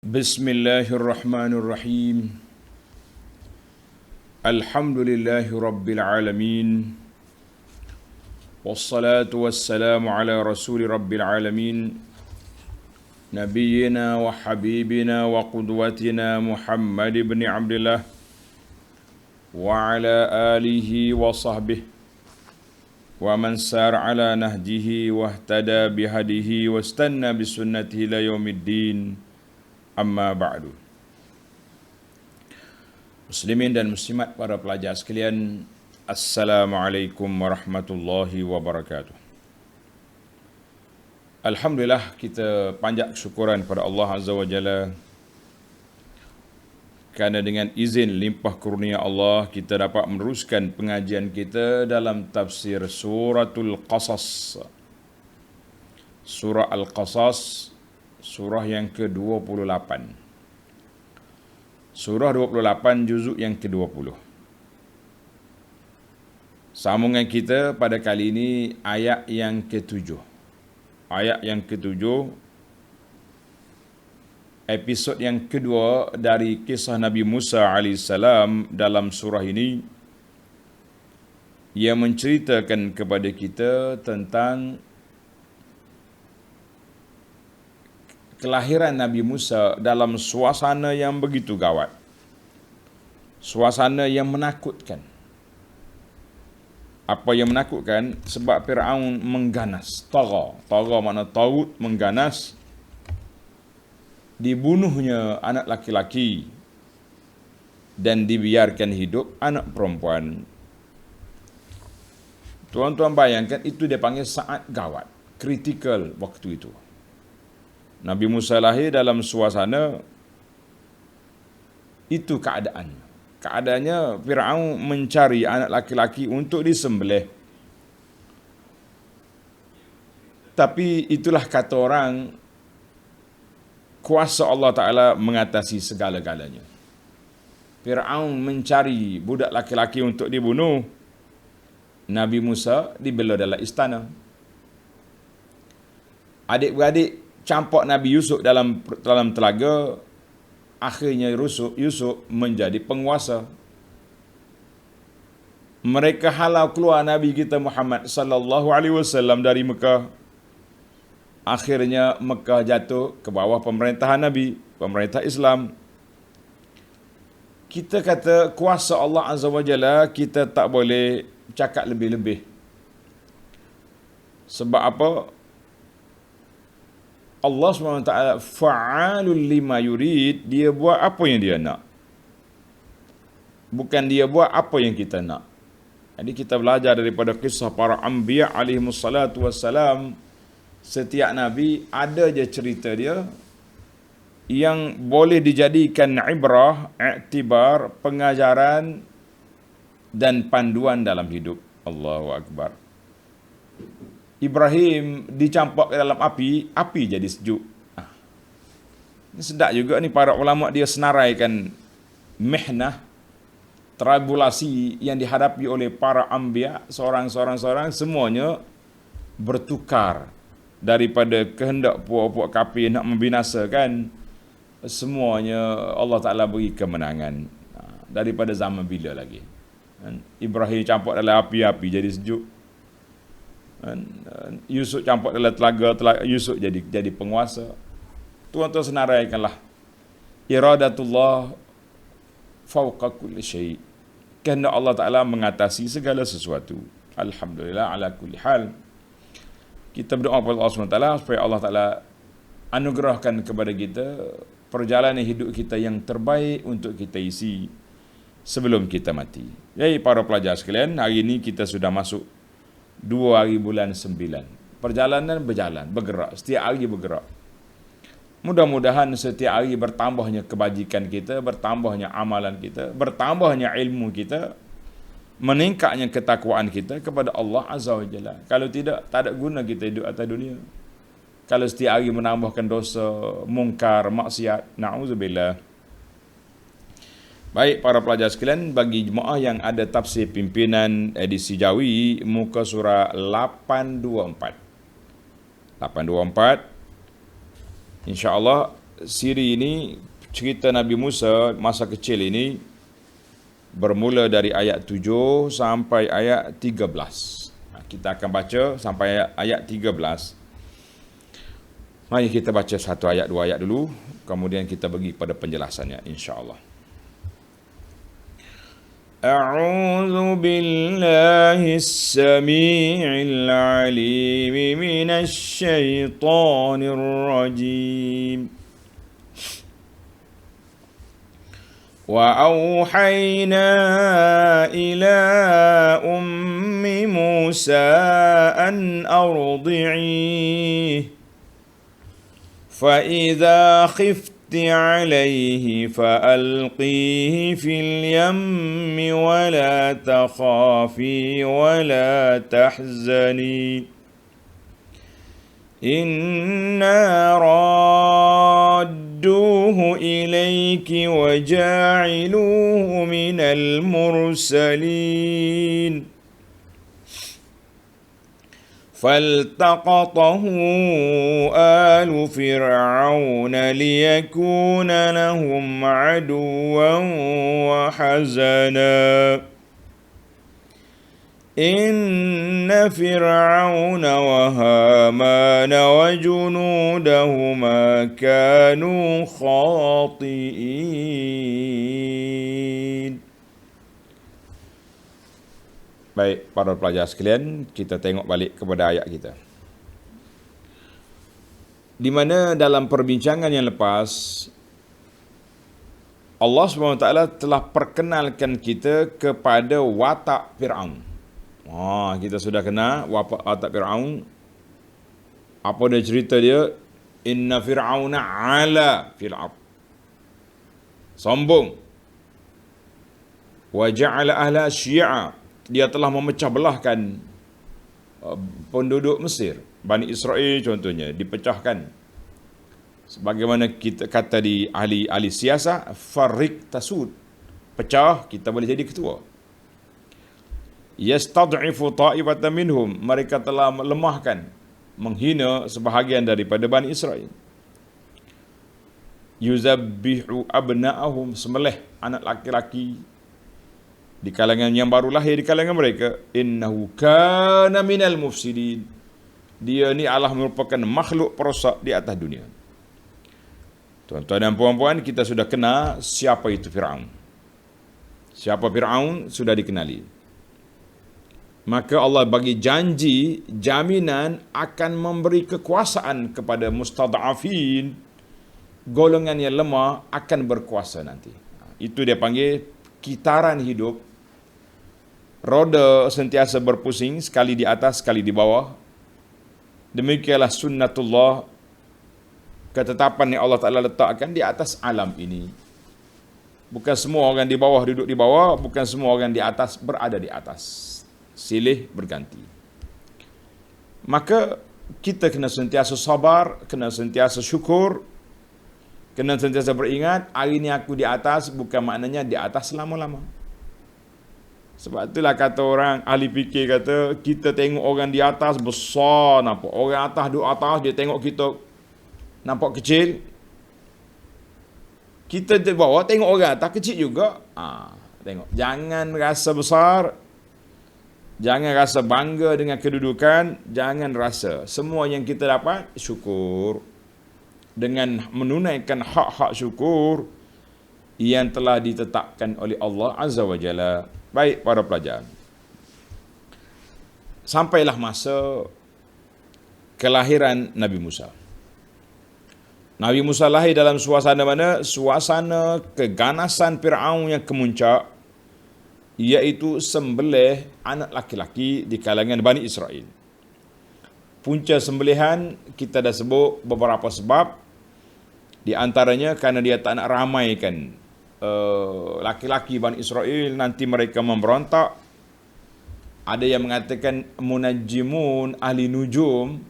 Bismillahirrahmanirrahim. Alhamdulillahi rabbil alamin. Wassalatu wassalamu ala rasuli rabbil alamin. Nabiyyina wa habibina wa qudwatina Muhammad ibn Abdullah wa ala alihi wa sahbihi wa man sar ala nahjihi wa ihtada bihadihi wa istanna bisunnatihi ila yaumiddin. Amma ba'du. Muslimin dan muslimat, para pelajar sekalian, Assalamualaikum warahmatullahi wabarakatuh. Alhamdulillah, kita panjat kesyukuran pada Allah Azza wa Jalla kerana dengan izin limpah kurnia Allah kita dapat meneruskan pengajian kita dalam tafsir Suratul Qasas. Surah Al-Qasas, surah yang ke-28. Surah 28, juzuk yang ke-20. Sambungan kita pada kali ini ayat yang ke-7. Ayat yang ke-7, episod yang kedua dari kisah Nabi Musa AS dalam surah ini, yang menceritakan kepada kita tentang kelahiran Nabi Musa dalam suasana yang begitu gawat. Suasana yang menakutkan. Apa yang menakutkan? Sebab Fir'aun mengganas. Tagha makna tagut, mengganas. Dibunuhnya anak laki-laki dan dibiarkan hidup anak perempuan. Tuan-tuan bayangkan, itu dia panggil saat gawat, kritikal waktu itu. Nabi Musa lahir dalam suasana itu keadaan. Keadaannya Fir'aun mencari anak laki-laki untuk disembelih. Tapi itulah kata orang, kuasa Allah Ta'ala mengatasi segala-galanya. Fir'aun mencari budak laki-laki untuk dibunuh. Nabi Musa dibela dalam istana. Adik-beradik campak Nabi Yusuf dalam telaga. Akhirnya Yusuf menjadi penguasa. Mereka halau keluar Nabi kita Muhammad sallallahu alaihi wasallam dari Mekah. Akhirnya Mekah jatuh ke bawah pemerintahan Nabi, pemerintah Islam. Kita kata kuasa Allah Azza wa Jalla, kita tak boleh cakap lebih-lebih. Sebab apa? Allah SWT fa'alul lima yurid, dia buat apa yang dia nak. Bukan dia buat apa yang kita nak. Jadi kita belajar daripada kisah para anbiya alaihimussalatu wassalam. Setiap Nabi ada je cerita dia yang boleh dijadikan ibrah, iktibar, pengajaran dan panduan dalam hidup. Allahu Akbar. Ibrahim dicampak ke dalam api jadi sejuk. Ini sedap juga ni para ulama, dia senaraikan mihnah, tribulasi yang dihadapi oleh para anbiya, seorang semuanya bertukar daripada kehendak puak-puak kafir nak membinasakan. Semuanya Allah Ta'ala beri kemenangan. Daripada zaman bila lagi. Ibrahim campak dalam api jadi sejuk. Yusuf campak dalam telaga, Yusuf jadi penguasa. Tuan-tuan senaraikanlah. Iradatullah fawqa kulli syai'. Kehendak Allah Ta'ala mengatasi segala sesuatu. Alhamdulillah ala kulli hal. Kita berdoa kepada Allah SWT supaya Allah Ta'ala anugerahkan kepada kita perjalanan hidup kita yang terbaik untuk kita isi sebelum kita mati. Jadi para pelajar sekalian, hari ini kita sudah masuk 2 hari bulan 9. Perjalanan berjalan, bergerak, setiap hari bergerak. Mudah-mudahan setiap hari bertambahnya kebajikan kita, bertambahnya amalan kita, bertambahnya ilmu kita, meningkatnya ketakwaan kita kepada Allah Azza wa Jalla. Kalau tidak, tak ada guna kita hidup atas dunia. Kalau setiap hari menambahkan dosa, mungkar, maksiat, na'udzubillah. Baik para pelajar sekalian, bagi jemaah yang ada tafsir pimpinan edisi Jawi, muka surah 824. 824 InsyaAllah siri ini, cerita Nabi Musa masa kecil ini bermula dari ayat 7 sampai ayat 13. Kita akan baca sampai ayat 13. Mari kita baca satu ayat, dua ayat dulu, kemudian kita pergi pada penjelasannya insya-Allah. A'udzu billahis samii'il 'aliim minasy syaithaanir rajiim. وأوحينا إلى أم موسى أن أرضعيه فإذا خفت عليه فألقيه في اليم ولا تخافي ولا تحزني إنا رادوه إليك وجاعلوه من المرسلين فالتقطه آل فرعون ليكون لهم عدوا وحزنا إن فرعون وهامان وجنودهما كانوا خاطئين. Baik, para pelajar sekalian, kita tengok balik kepada ayat kita. Di mana dalam perbincangan yang lepas, Allah SWT telah perkenalkan kita kepada watak Fir'aun. Kita sudah kenal watak Fir'aun. Apa dia cerita dia? Inna Fir'auna ala fil ard. Sombong. Wa ja'ala ahla syi'a. Dia telah memecah belahkan penduduk Mesir. Bani Israel contohnya dipecahkan. Sebagaimana kita kata di ahli siasat, farriq tasud. Pecah, kita boleh jadi ketua. Yastad'ifu ta'ifatan minhum, mereka telah melemahkan, menghina sebahagian daripada Bani Israel. Yuzabbihu abna'ahum, sembelih anak laki-laki di kalangan yang baru lahir di kalangan mereka. Innahu kana minal mufsidin, dia ni Allah merupakan makhluk perosak di atas dunia. Tuan-tuan dan puan-puan, kita sudah kenal siapa itu Fir'aun. Siapa Fir'aun sudah dikenali. Maka Allah bagi janji, jaminan akan memberi kekuasaan kepada mustad'afin, golongan yang lemah akan berkuasa nanti. Itu dia panggil kitaran hidup. Roda sentiasa berpusing, sekali di atas, sekali di bawah. Demikianlah sunnatullah, ketetapan yang Allah Ta'ala letakkan di atas alam ini. Bukan semua orang di bawah duduk di bawah, bukan semua orang di atas berada di atas. Silih berganti. Maka kita kena sentiasa sabar, kena sentiasa syukur, kena sentiasa beringat, hari ini aku di atas bukan maknanya di atas selama-lama. Sebab itulah kata orang ahli fikir kata, kita tengok orang di atas besar nampak, orang atas duduk atas, dia tengok kita nampak kecil. Kita di bawah tengok orang atas kecil juga. Tengok, jangan rasa besar. Jangan rasa bangga dengan kedudukan, jangan rasa. Semua yang kita dapat, syukur. Dengan menunaikan hak-hak syukur yang telah ditetapkan oleh Allah Azza wa Jalla. Baik, para pelajar. Sampailah masa kelahiran Nabi Musa. Nabi Musa lahir dalam suasana mana? Suasana keganasan Fir'aun yang kemuncak, iaitu sembelih anak laki-laki di kalangan Bani Israel. Punca sembelihan kita dah sebut beberapa sebab. Di antaranya kerana dia tak nak ramaikan laki-laki Bani Israel, nanti mereka memberontak. Ada yang mengatakan munajjimun, ahli nujum,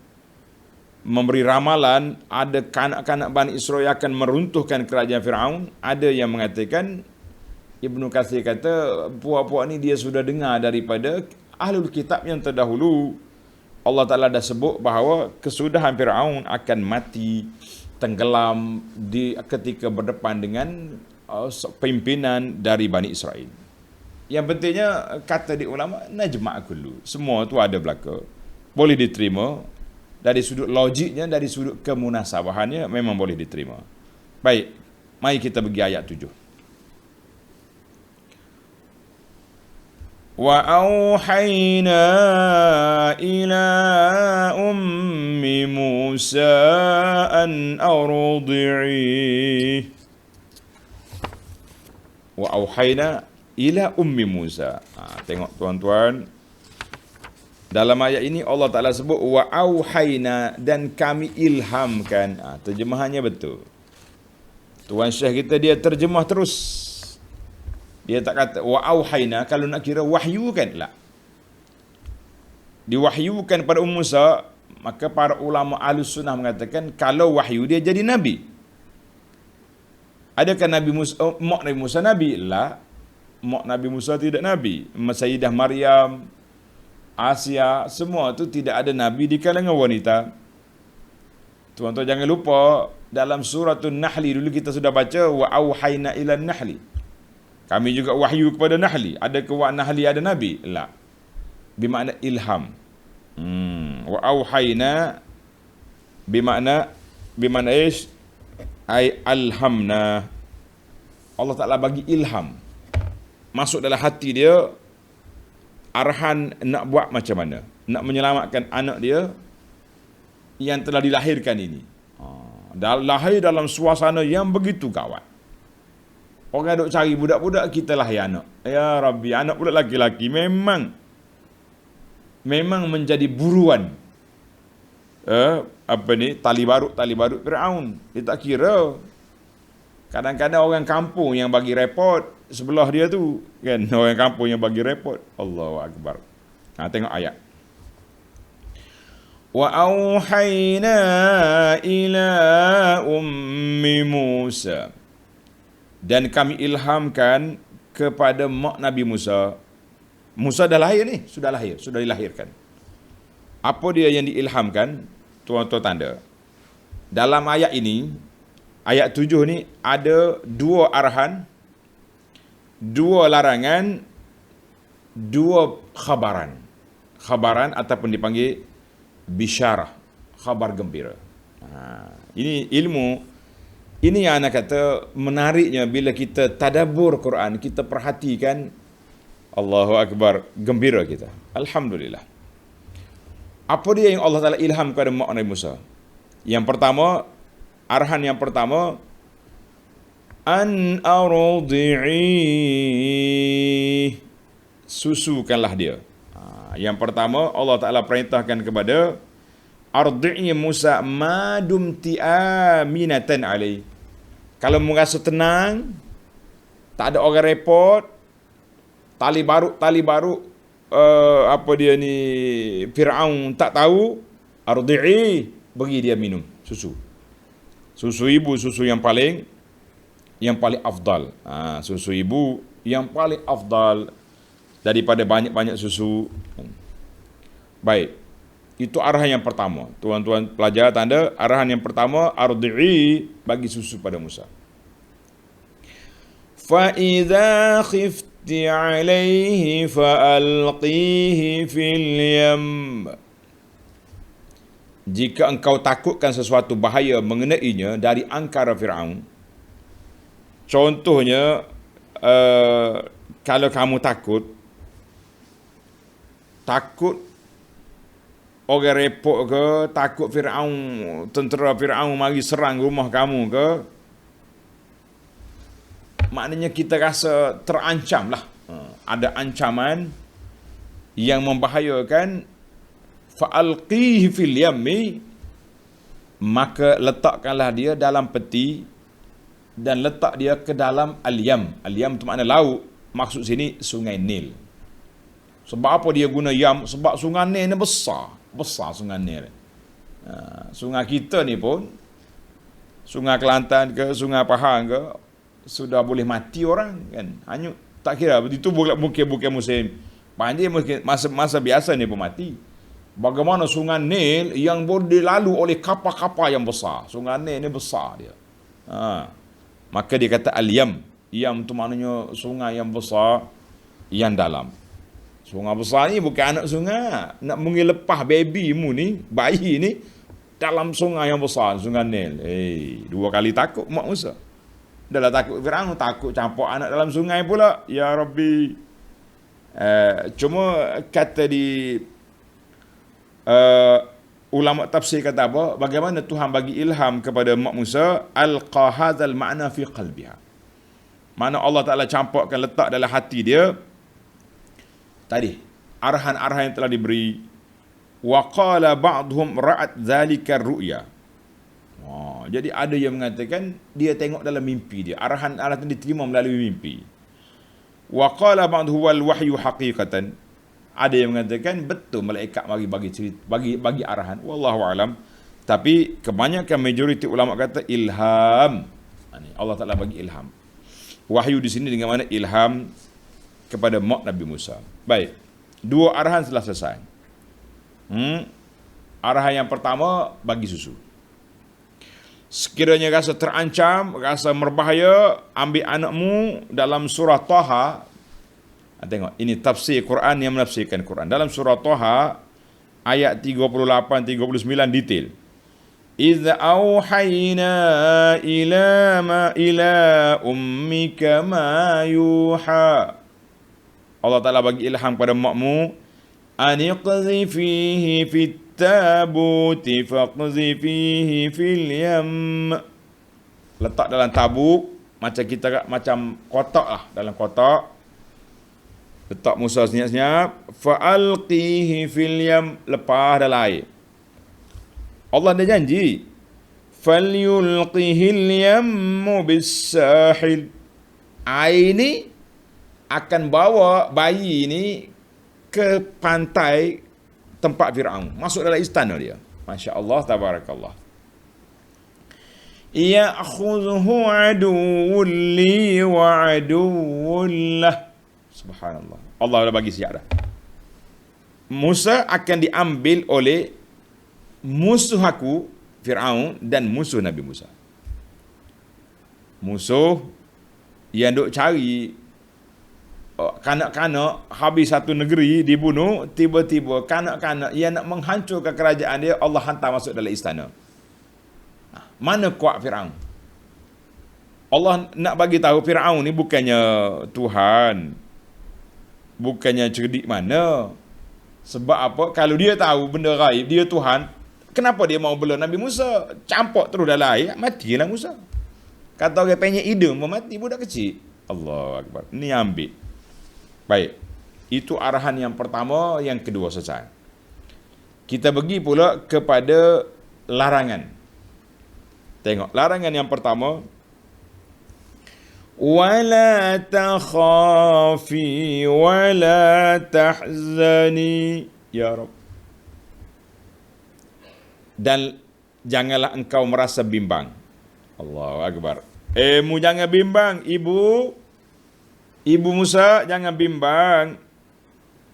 memberi ramalan ada kanak-kanak Bani Israel akan meruntuhkan kerajaan Fir'aun. Ada yang mengatakan, Ibnu Katsir kata, puak-puak ni dia sudah dengar daripada ahlul kitab yang terdahulu. Allah Ta'ala dah sebut bahawa kesudahan Fir'aun akan mati. tenggelam ketika berdepan dengan pimpinan dari Bani Israel. Yang pentingnya kata di ulama najma' kullu. Semua tu ada belaka. Boleh diterima dari sudut logiknya, dari sudut kemunasabahannya memang boleh diterima. Baik, mari kita pergi ayat 7. Wa auhayna ila ummi Musa an ardi'i. Wa auhayna ila ummi Musa. Tengok tuan-tuan, dalam ayat ini Allah Ta'ala sebut wa auhayna, dan kami ilhamkan. Terjemahannya betul. Tuan Syekh kita dia terjemah terus. Dia tak kata wa auhayna kalau nak kira wahyu kan, lah. Diwahyukan pada Musa, maka para ulama Ahlus Sunnah mengatakan kalau wahyu dia jadi nabi. Adakah Nabi Musa mak Nabi Musa nabi? La. Mak Nabi Musa tidak nabi. Sayyidah Maryam, Asia, semua tu tidak ada nabi di kalangan wanita. Tuan-tuan jangan lupa dalam suratul Nahli dulu kita sudah baca wa auhayna ilan nahli. Kami juga wahyu kepada Nahli. Adakah Nahli ada nabi? La. Bermakna ilham. Wa auhayna bermakna ish? Ay alhamna. Allah Ta'ala bagi ilham. Masuk dalam hati dia arahan nak buat macam mana. Nak menyelamatkan anak dia yang telah dilahirkan ini. Lahir dalam suasana yang begitu gawat. Orang duk cari budak-budak, kita lahir anak. Ya Rabbi, anak budak laki-laki memang menjadi buruan. Tali barut Firaun. Dia tak kira. Kadang-kadang orang kampung yang bagi repot sebelah dia tu, kan, orang kampung yang bagi repot. Allahu akbar. Tengok ayat. Wa auhayna ila ummi Musa, dan kami ilhamkan kepada mak Nabi Musa. Musa dah lahir ni, sudah dilahirkan. Apa dia yang diilhamkan? Tuan-tuan tanda. Dalam ayat ini, ayat 7 ni ada 2 arahan, 2 larangan, 2 khabaran. Khabaran ataupun dipanggil bisyarah, khabar gembira. Ini ilmu. Ini yang anak kata menariknya bila kita tadabbur Quran, kita perhatikan, Allahu Akbar, gembira kita. Alhamdulillah. Apa dia yang Allah Ta'ala ilham kepada mak Nabi Musa? Yang pertama, arahan yang pertama, an ardi'i, susukanlah dia. Yang pertama Allah Ta'ala perintahkan kepada ardi'i Musa madum ti'aminatan alaih. Kalau merasa tenang, tak ada orang repot, tali barut Firaun tak tahu, ardi'i, bagi dia minum susu ibu, susu yang paling afdal. Susu ibu yang paling afdal daripada banyak-banyak susu. Baik, itu arahan yang pertama. Tuan-tuan pelajar tanda, arahan yang pertama, ardi'i, bagi susu pada Musa. Fa idza khifti 'alaihi fa alqihi fil yam. Jika engkau takutkan sesuatu bahaya mengenainya dari angkara Firaun, contohnya kalau kamu takut orang repot ke, takut tentera Firaun mari serang rumah kamu ke, maknanya kita rasa terancam lah. Ada ancaman yang membahayakan. Fa'alqihi fil yammi, maka letakkanlah dia dalam peti dan letak dia ke dalam al-yam. Al-yam itu makna laut. Maksud sini sungai Nil. Sebab apa dia guna yam? Sebab sungai Nil ni besar sungai Nil. Sungai kita ni pun, sungai Kelantan ke, sungai Pahang ke, sudah boleh mati orang, kan. Hanyut, tak kira. Itu bukan musim banjir, masa biasa ni pun mati. Bagaimana sungai Nil yang boleh dilalu oleh kapal-kapal yang besar. Sungai Nil ni besar dia. Maka dia kata al-yam. Yam tu maknanya sungai yang besar, yang dalam. Sungai besar ni bukan anak sungai. Nak mengelepah baby mu ni, bayi ni, dalam sungai yang besar, sungai Nil. Dua kali takut Mak Musa. Dah lah takut Firaun, takut campur anak dalam sungai pula. Ya Rabbi. Cuma kata di ulama tafsir kata apa? Bagaimana Tuhan bagi ilham kepada Mak Musa, alqa hadzal ma'na fi qalbiha. Mana Allah Taala campurkan, letak dalam hati dia tadi arahan-arahan yang telah diberi. Wa qala ba'dhum ra'at dzalika ru'ya. Jadi ada yang mengatakan dia tengok dalam mimpi dia. Arahan-arahan diterima melalui mimpi. Wa qala ba'dhu wal wahyu haqiqatan. Ada yang mengatakan betul malaikat mari bagi cerita, bagi arahan. Wallahu alam. Tapi kebanyakan majoriti ulama kata ilham. Allah Taala bagi ilham. Wahyu di sini dengan mana ilham kepada mak Nabi Musa. Baik. Dua arahan telah selesai. Arahan yang pertama bagi susu. Sekiranya rasa terancam, rasa berbahaya, ambil anakmu. Dalam surah Taha, tengok, ini tafsir Quran yang menafsirkan Quran. Dalam surah Taha, ayat 38-39 detail. Idza auhayna ila ummika ma yuha. Allah Ta'ala bagi ilham pada makmu. Aniqzi fihi fit tabuti faqzi fihi fil yam. Letak dalam tabuk, macam kotak lah, dalam kotak. Letak Musa senyap-senyap, fa'alqihi fil yam, lepas dalam air. Allah dah janji, falyulqihil yammu bis-sahil. Air ni akan bawa bayi ni ke pantai tempat Firaun, masuk dalam istana dia. Masya-Allah, tabarakallah. Ya'khudhu aduwwun li wa aduwwun lah. Subhanallah. Allah dah bagi sejak dah. Musa akan diambil oleh musuh aku, Firaun, dan musuh Nabi Musa. Musuh yang duk cari kanak-kanak, habis satu negeri dibunuh, tiba-tiba kanak-kanak yang nak menghancurkan kerajaan dia, Allah hantar masuk dalam istana. Mana kuat Firaun? Allah nak bagi tahu Firaun ni bukannya Tuhan, bukannya cerdik mana. Sebab apa? Kalau dia tahu benda gaib, dia Tuhan, kenapa dia mau bela Nabi Musa? Campur terus dalam air, matilah Musa. Kata orang penyek hidung, mati budak kecil. Allahu Akbar. Ni ambil. Baik. Itu arahan yang pertama, yang kedua selesai. Kita pergi pula kepada larangan. Tengok, larangan yang pertama, wala takhafi wala tahzani ya Rabb. Dan janganlah engkau merasa bimbang. Allahu Akbar. Mu jangan bimbang, Ibu Musa, jangan bimbang.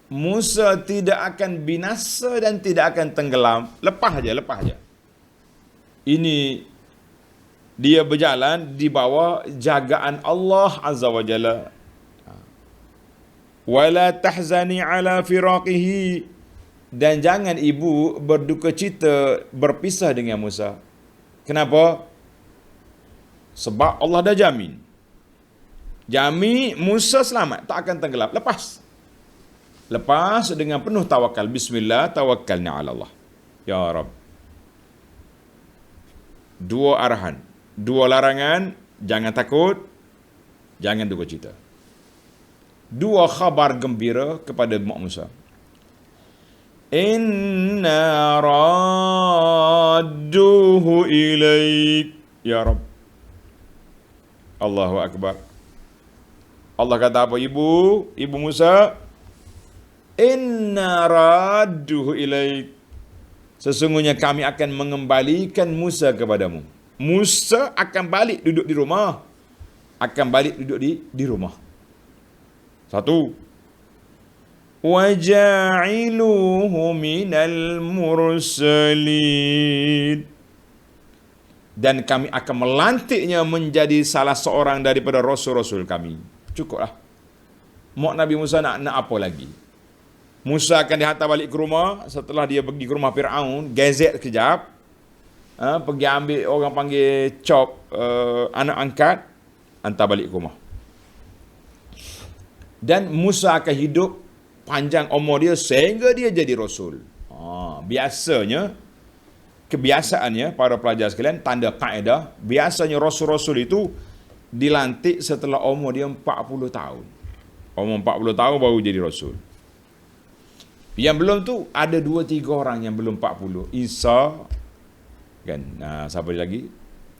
Musa tidak akan binasa dan tidak akan tenggelam. Lepas aja. Ini dia berjalan di bawah jagaan Allah Azza wa Jalla. Wala tahzani ala firaqihi. Dan jangan ibu berduka cita berpisah dengan Musa. Kenapa? Sebab Allah dah jamin Musa selamat, tak akan tenggelam. Lepas dengan penuh tawakal. Bismillah, tawakkalna ala Allah. Ya Rabb. Dua arahan, dua larangan. Jangan takut, jangan duka cita. Dua khabar gembira kepada Mak Musa. Inna radduhu ilaik ya Rabb. Allahu Akbar. Allah kata apa? Ibu Musa, inna radduhu ilaik. Sesungguhnya kami akan mengembalikan Musa kepadamu. Musa akan balik duduk di rumah. Akan balik duduk di rumah. Satu. وَجَاعِلُوهُ مِنَ الْمُرْسَلِينَ. Dan kami akan melantiknya menjadi salah seorang daripada rasul-rasul kami. Cukuplah. Mak Nabi Musa nak apa lagi? Musa akan dihantar balik ke rumah. Setelah dia pergi ke rumah Fir'aun, gezet sekejap, pergi ambil orang panggil chop, anak angkat, hantar balik ke rumah. Dan Musa akan hidup panjang umur dia sehingga dia jadi rasul. Biasanya, kebiasaannya para pelajar sekalian, tanda kaedah, biasanya rasul-rasul itu dilantik setelah umur dia 40 tahun. Umur 40 tahun baru jadi rasul. Yang belum tu ada 2-3 orang yang belum 40. Isa, kan, siapa lagi?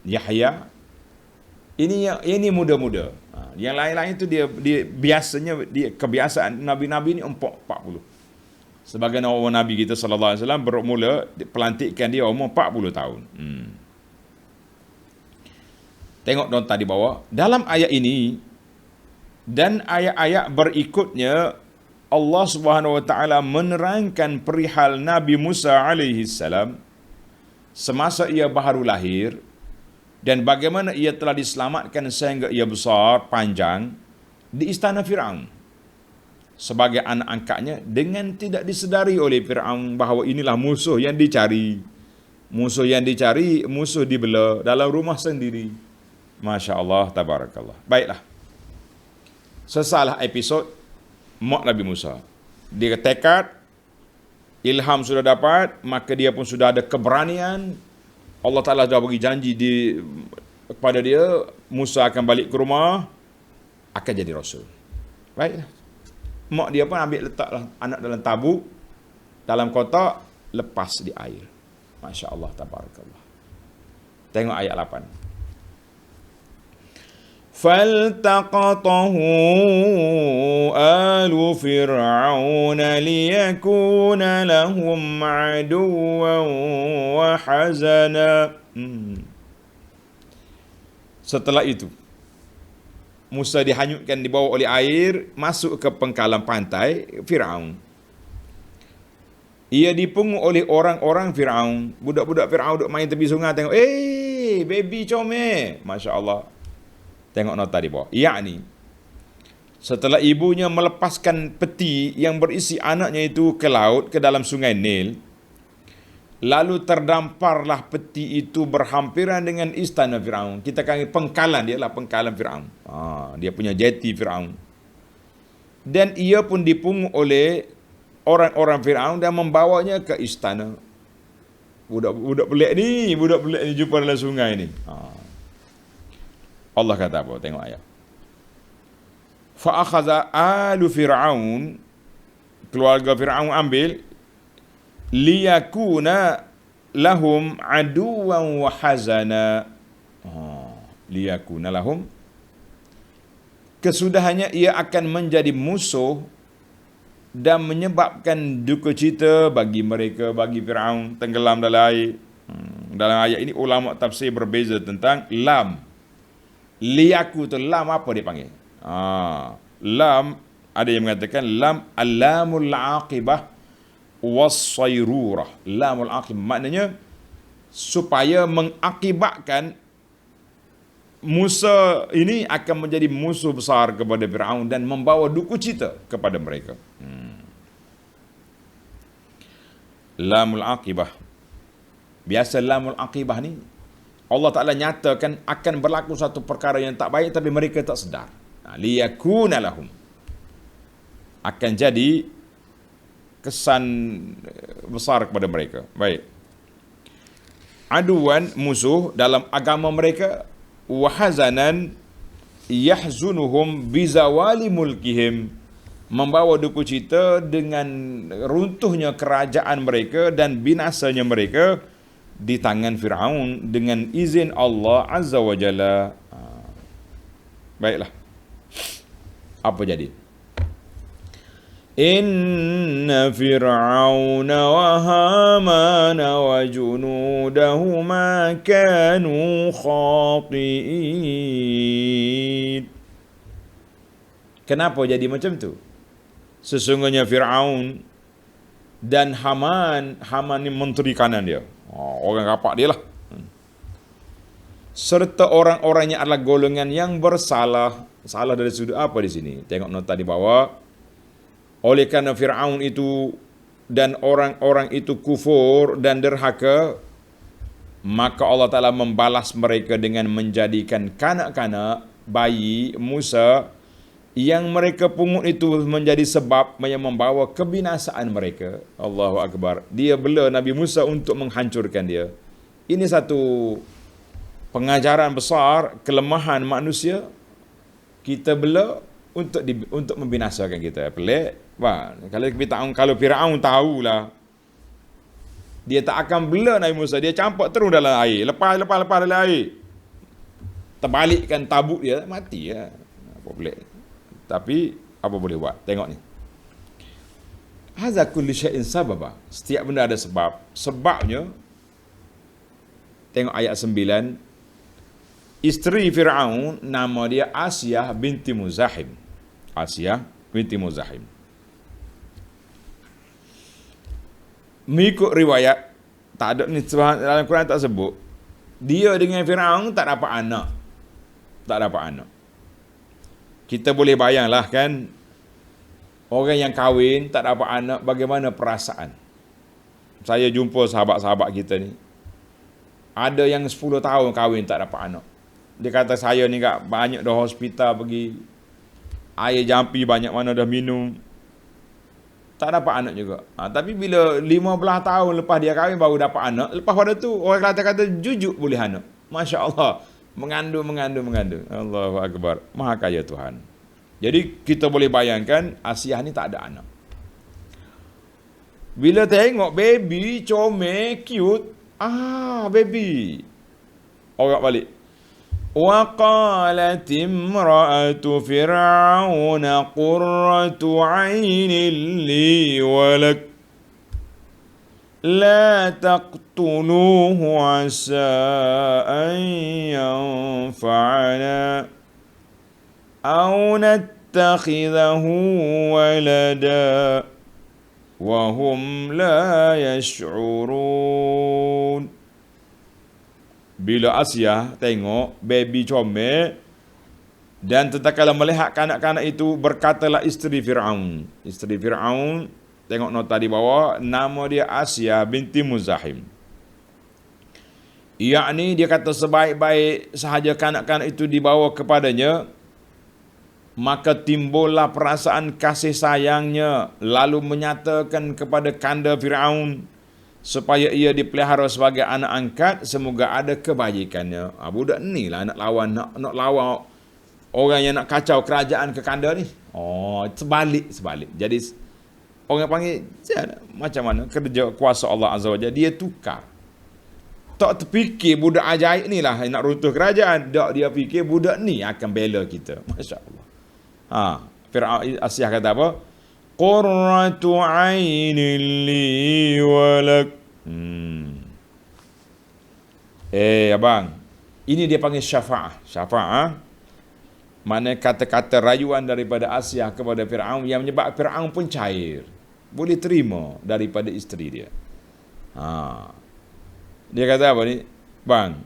Yahya. Ini muda-muda. Yang lain-lain itu dia biasanya kebiasaan nabi-nabi ni 40. Sebagai Nabi kita sallallahu alaihi wasallam bermula pelantikan dia umur 40 tahun. Tengok nota di bawah. Dalam ayat ini dan ayat-ayat berikutnya, Allah Subhanahu wa taala menerangkan perihal Nabi Musa alaihi salam semasa ia baru lahir dan bagaimana ia telah diselamatkan sehingga ia besar panjang di istana Firaun sebagai anak angkatnya, dengan tidak disedari oleh Firaun bahawa inilah musuh yang dicari. Musuh yang dicari, musuh dibela dalam rumah sendiri. Masya Allah, tabarakallah. Baiklah. Sesalah episod mak Nabi Musa. Dia tekad, ilham sudah dapat, maka dia pun sudah ada keberanian. Allah Ta'ala sudah bagi janji kepada dia, Musa akan balik ke rumah, akan jadi rasul. Baiklah. Mak dia pun ambil letaklah anak dalam tabuk, dalam kotak, lepas di air. Masya Allah, tabarakallah. Tengok ayat 8. فَالْتَقَطَهُ آلُ فِرْعَوْنَ لِيَكُونَ لَهُمْ عَدُوًّا وَحَزَنًا. Setelah itu Musa dihanyutkan, dibawa oleh air, masuk ke pengkalan pantai Firaun. Ia dipungut oleh orang-orang Firaun. Budak-budak Firaun duduk main tepi sungai, tengok, baby comel. Masya Allah. Tengok nota di bawah. Yakni, setelah ibunya melepaskan peti yang berisi anaknya itu ke laut, ke dalam sungai Nil, lalu terdamparlah peti itu berhampiran dengan istana Firaun. Kita kata pengkalan, dia lah pengkalan Firaun. Dia punya jeti Firaun. Dan ia pun dipungut oleh orang-orang Firaun dan membawanya ke istana. Budak pelik ni jumpa dalam sungai ni. Allah kata apa? Tengok ayat. Fa akhadha alu Fir'aun, keluarga Fir'aun ambil, liyakuna lahum aduwan wa hazana. Liyakuna lahum, kesudahannya ia akan menjadi musuh dan menyebabkan duka cita bagi mereka, bagi Fir'aun, tenggelam dalam air. Dalam ayat ini ulama tafsir berbeza tentang lam. Liyaku tu lam apa dia panggil? Lam, ada yang mengatakan lam alamul aqibah was-sayrurah. Lamul aqibah maknanya supaya mengakibatkan Musa ini akan menjadi musuh besar kepada Firaun dan membawa duka cita kepada mereka. Lamul aqibah. Biasa lamul aqibah ni Allah Ta'ala nyatakan akan berlaku satu perkara yang tak baik tapi mereka tak sedar. Liyakuna lahum, akan jadi kesan besar kepada mereka. Baik. Aduan, musuh dalam agama mereka, wahazanan yahzunuhum bizawali mulkihim, membawa duka cita dengan runtuhnya kerajaan mereka dan binasanya mereka di tangan Firaun dengan izin Allah Azza wa Jalla. Baiklah. Apa jadi? Inna Fir'auna wa Hamana wa junudahuma kanu khati'in. Kenapa jadi macam tu? Sesungguhnya Fir'aun dan Haman ni menteri kanan dia. Orang rapat dia lah. Serta orang-orangnya adalah golongan yang bersalah. Salah dari sudut apa di sini? Tengok nota di bawah. Oleh kerana Fir'aun itu dan orang-orang itu kufur dan derhaka, maka Allah Ta'ala membalas mereka dengan menjadikan kanak-kanak bayi Musa yang mereka pungut itu menjadi sebab yang membawa kebinasaan mereka. Allahu Akbar. Dia bela Nabi Musa untuk menghancurkan dia. Ini satu pengajaran besar kelemahan manusia. Kita bela untuk membinasakan kita. Pelik. Kalau Firaun tahulah, dia tak akan bela Nabi Musa. Dia campak terus dalam air. Lepas dalam air. Terbalikkan tabut dia, mati ya. Apa boleh. Tapi apa boleh buat? Tengok ni. Hadza kulli syai'in sababa. Setiap benda ada sebab. Sebabnya, tengok ayat 9. Isteri Firaun nama dia Asiyah binti Muzahim. Asiyah binti Muzahim. Mengikut riwayat, tak ada ni dalam Quran tak sebut. Dia dengan Firaun tak dapat anak. Tak dapat anak. Kita boleh bayanglah kan, orang yang kahwin tak dapat anak, bagaimana perasaan. Saya jumpa sahabat-sahabat kita ni, ada yang 10 tahun kahwin tak dapat anak. Dia kata saya ni kat banyak dah hospital pergi, air jampi banyak mana dah minum, tak dapat anak juga. Tapi bila 15 tahun lepas dia kahwin baru dapat anak, lepas pada tu orang kata jujuk boleh anak. Masya Allah. Mengandung. Allahu Akbar. Maha kaya Tuhan. Jadi kita boleh bayangkan Asiyah ni tak ada anak. Bila tengok baby comel, cute, baby. Orang balik. Wa qalat imra'atu fir'aun qurratu 'ainin li wa lak لا تقتلوه عسى أن ينفعنا أو نتخذه ولدا وهم لا يشعرون. Bila Asiyah tengok baby comel dan tatkala melihat kanak-kanak itu, berkatalah isteri Fir'aun. Isteri Fir'aun, tengok nota di bawah, nama dia Asiyah binti Muzahim. Yakni dia kata sebaik-baik sahaja kanak-kanak itu dibawa kepadanya, maka timbullah perasaan kasih sayangnya, lalu menyatakan kepada kanda Fir'aun supaya ia dipelihara sebagai anak angkat, semoga ada kebaikannya. Budak ni lah nak lawan orang yang nak kacau kerajaan ke kanda ni. Sebalik. Jadi orang panggil macam mana kerja kuasa Allah Azza wa Jalla, dia tukar. Tak terfikir budak ajaib ni lah nak runtuh kerajaan. Tak, dia fikir budak ni akan bela kita. Masya Allah. Fir'aun, Asiyah kata apa? Qurratu 'ainin li wa lak. Abang, ini dia panggil syafa'ah. Mana kata-kata rayuan daripada Asiyah kepada Fir'aun yang menyebabkan Fir'aun pun cair. Boleh terima daripada isteri dia. Dia kata apa ni? Bang,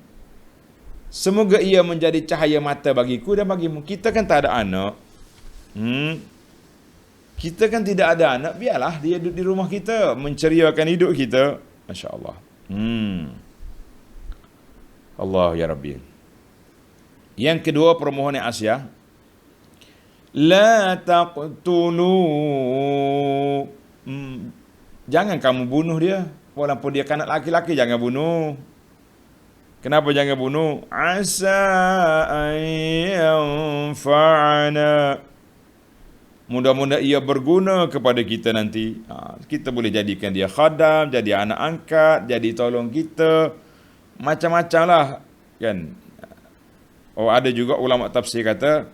semoga ia menjadi cahaya mata bagiku dan bagimu. Kita kan tak ada anak. Kita kan tidak ada anak. Biarlah dia duduk di rumah kita, menceriakan hidup kita. Masya Allah. Allah ya Rabbi. Yang kedua permohonan Asiyah, la taqtulu, jangan kamu bunuh dia, walaupun dia kanak laki-laki, jangan bunuh. Kenapa jangan bunuh? Asa an yanfa'ana, mudah-mudahan ia berguna kepada kita nanti. Kita boleh jadikan dia khadam, jadi anak angkat, jadi tolong kita, macam-macam lah kan. Ada juga ulama tafsir kata,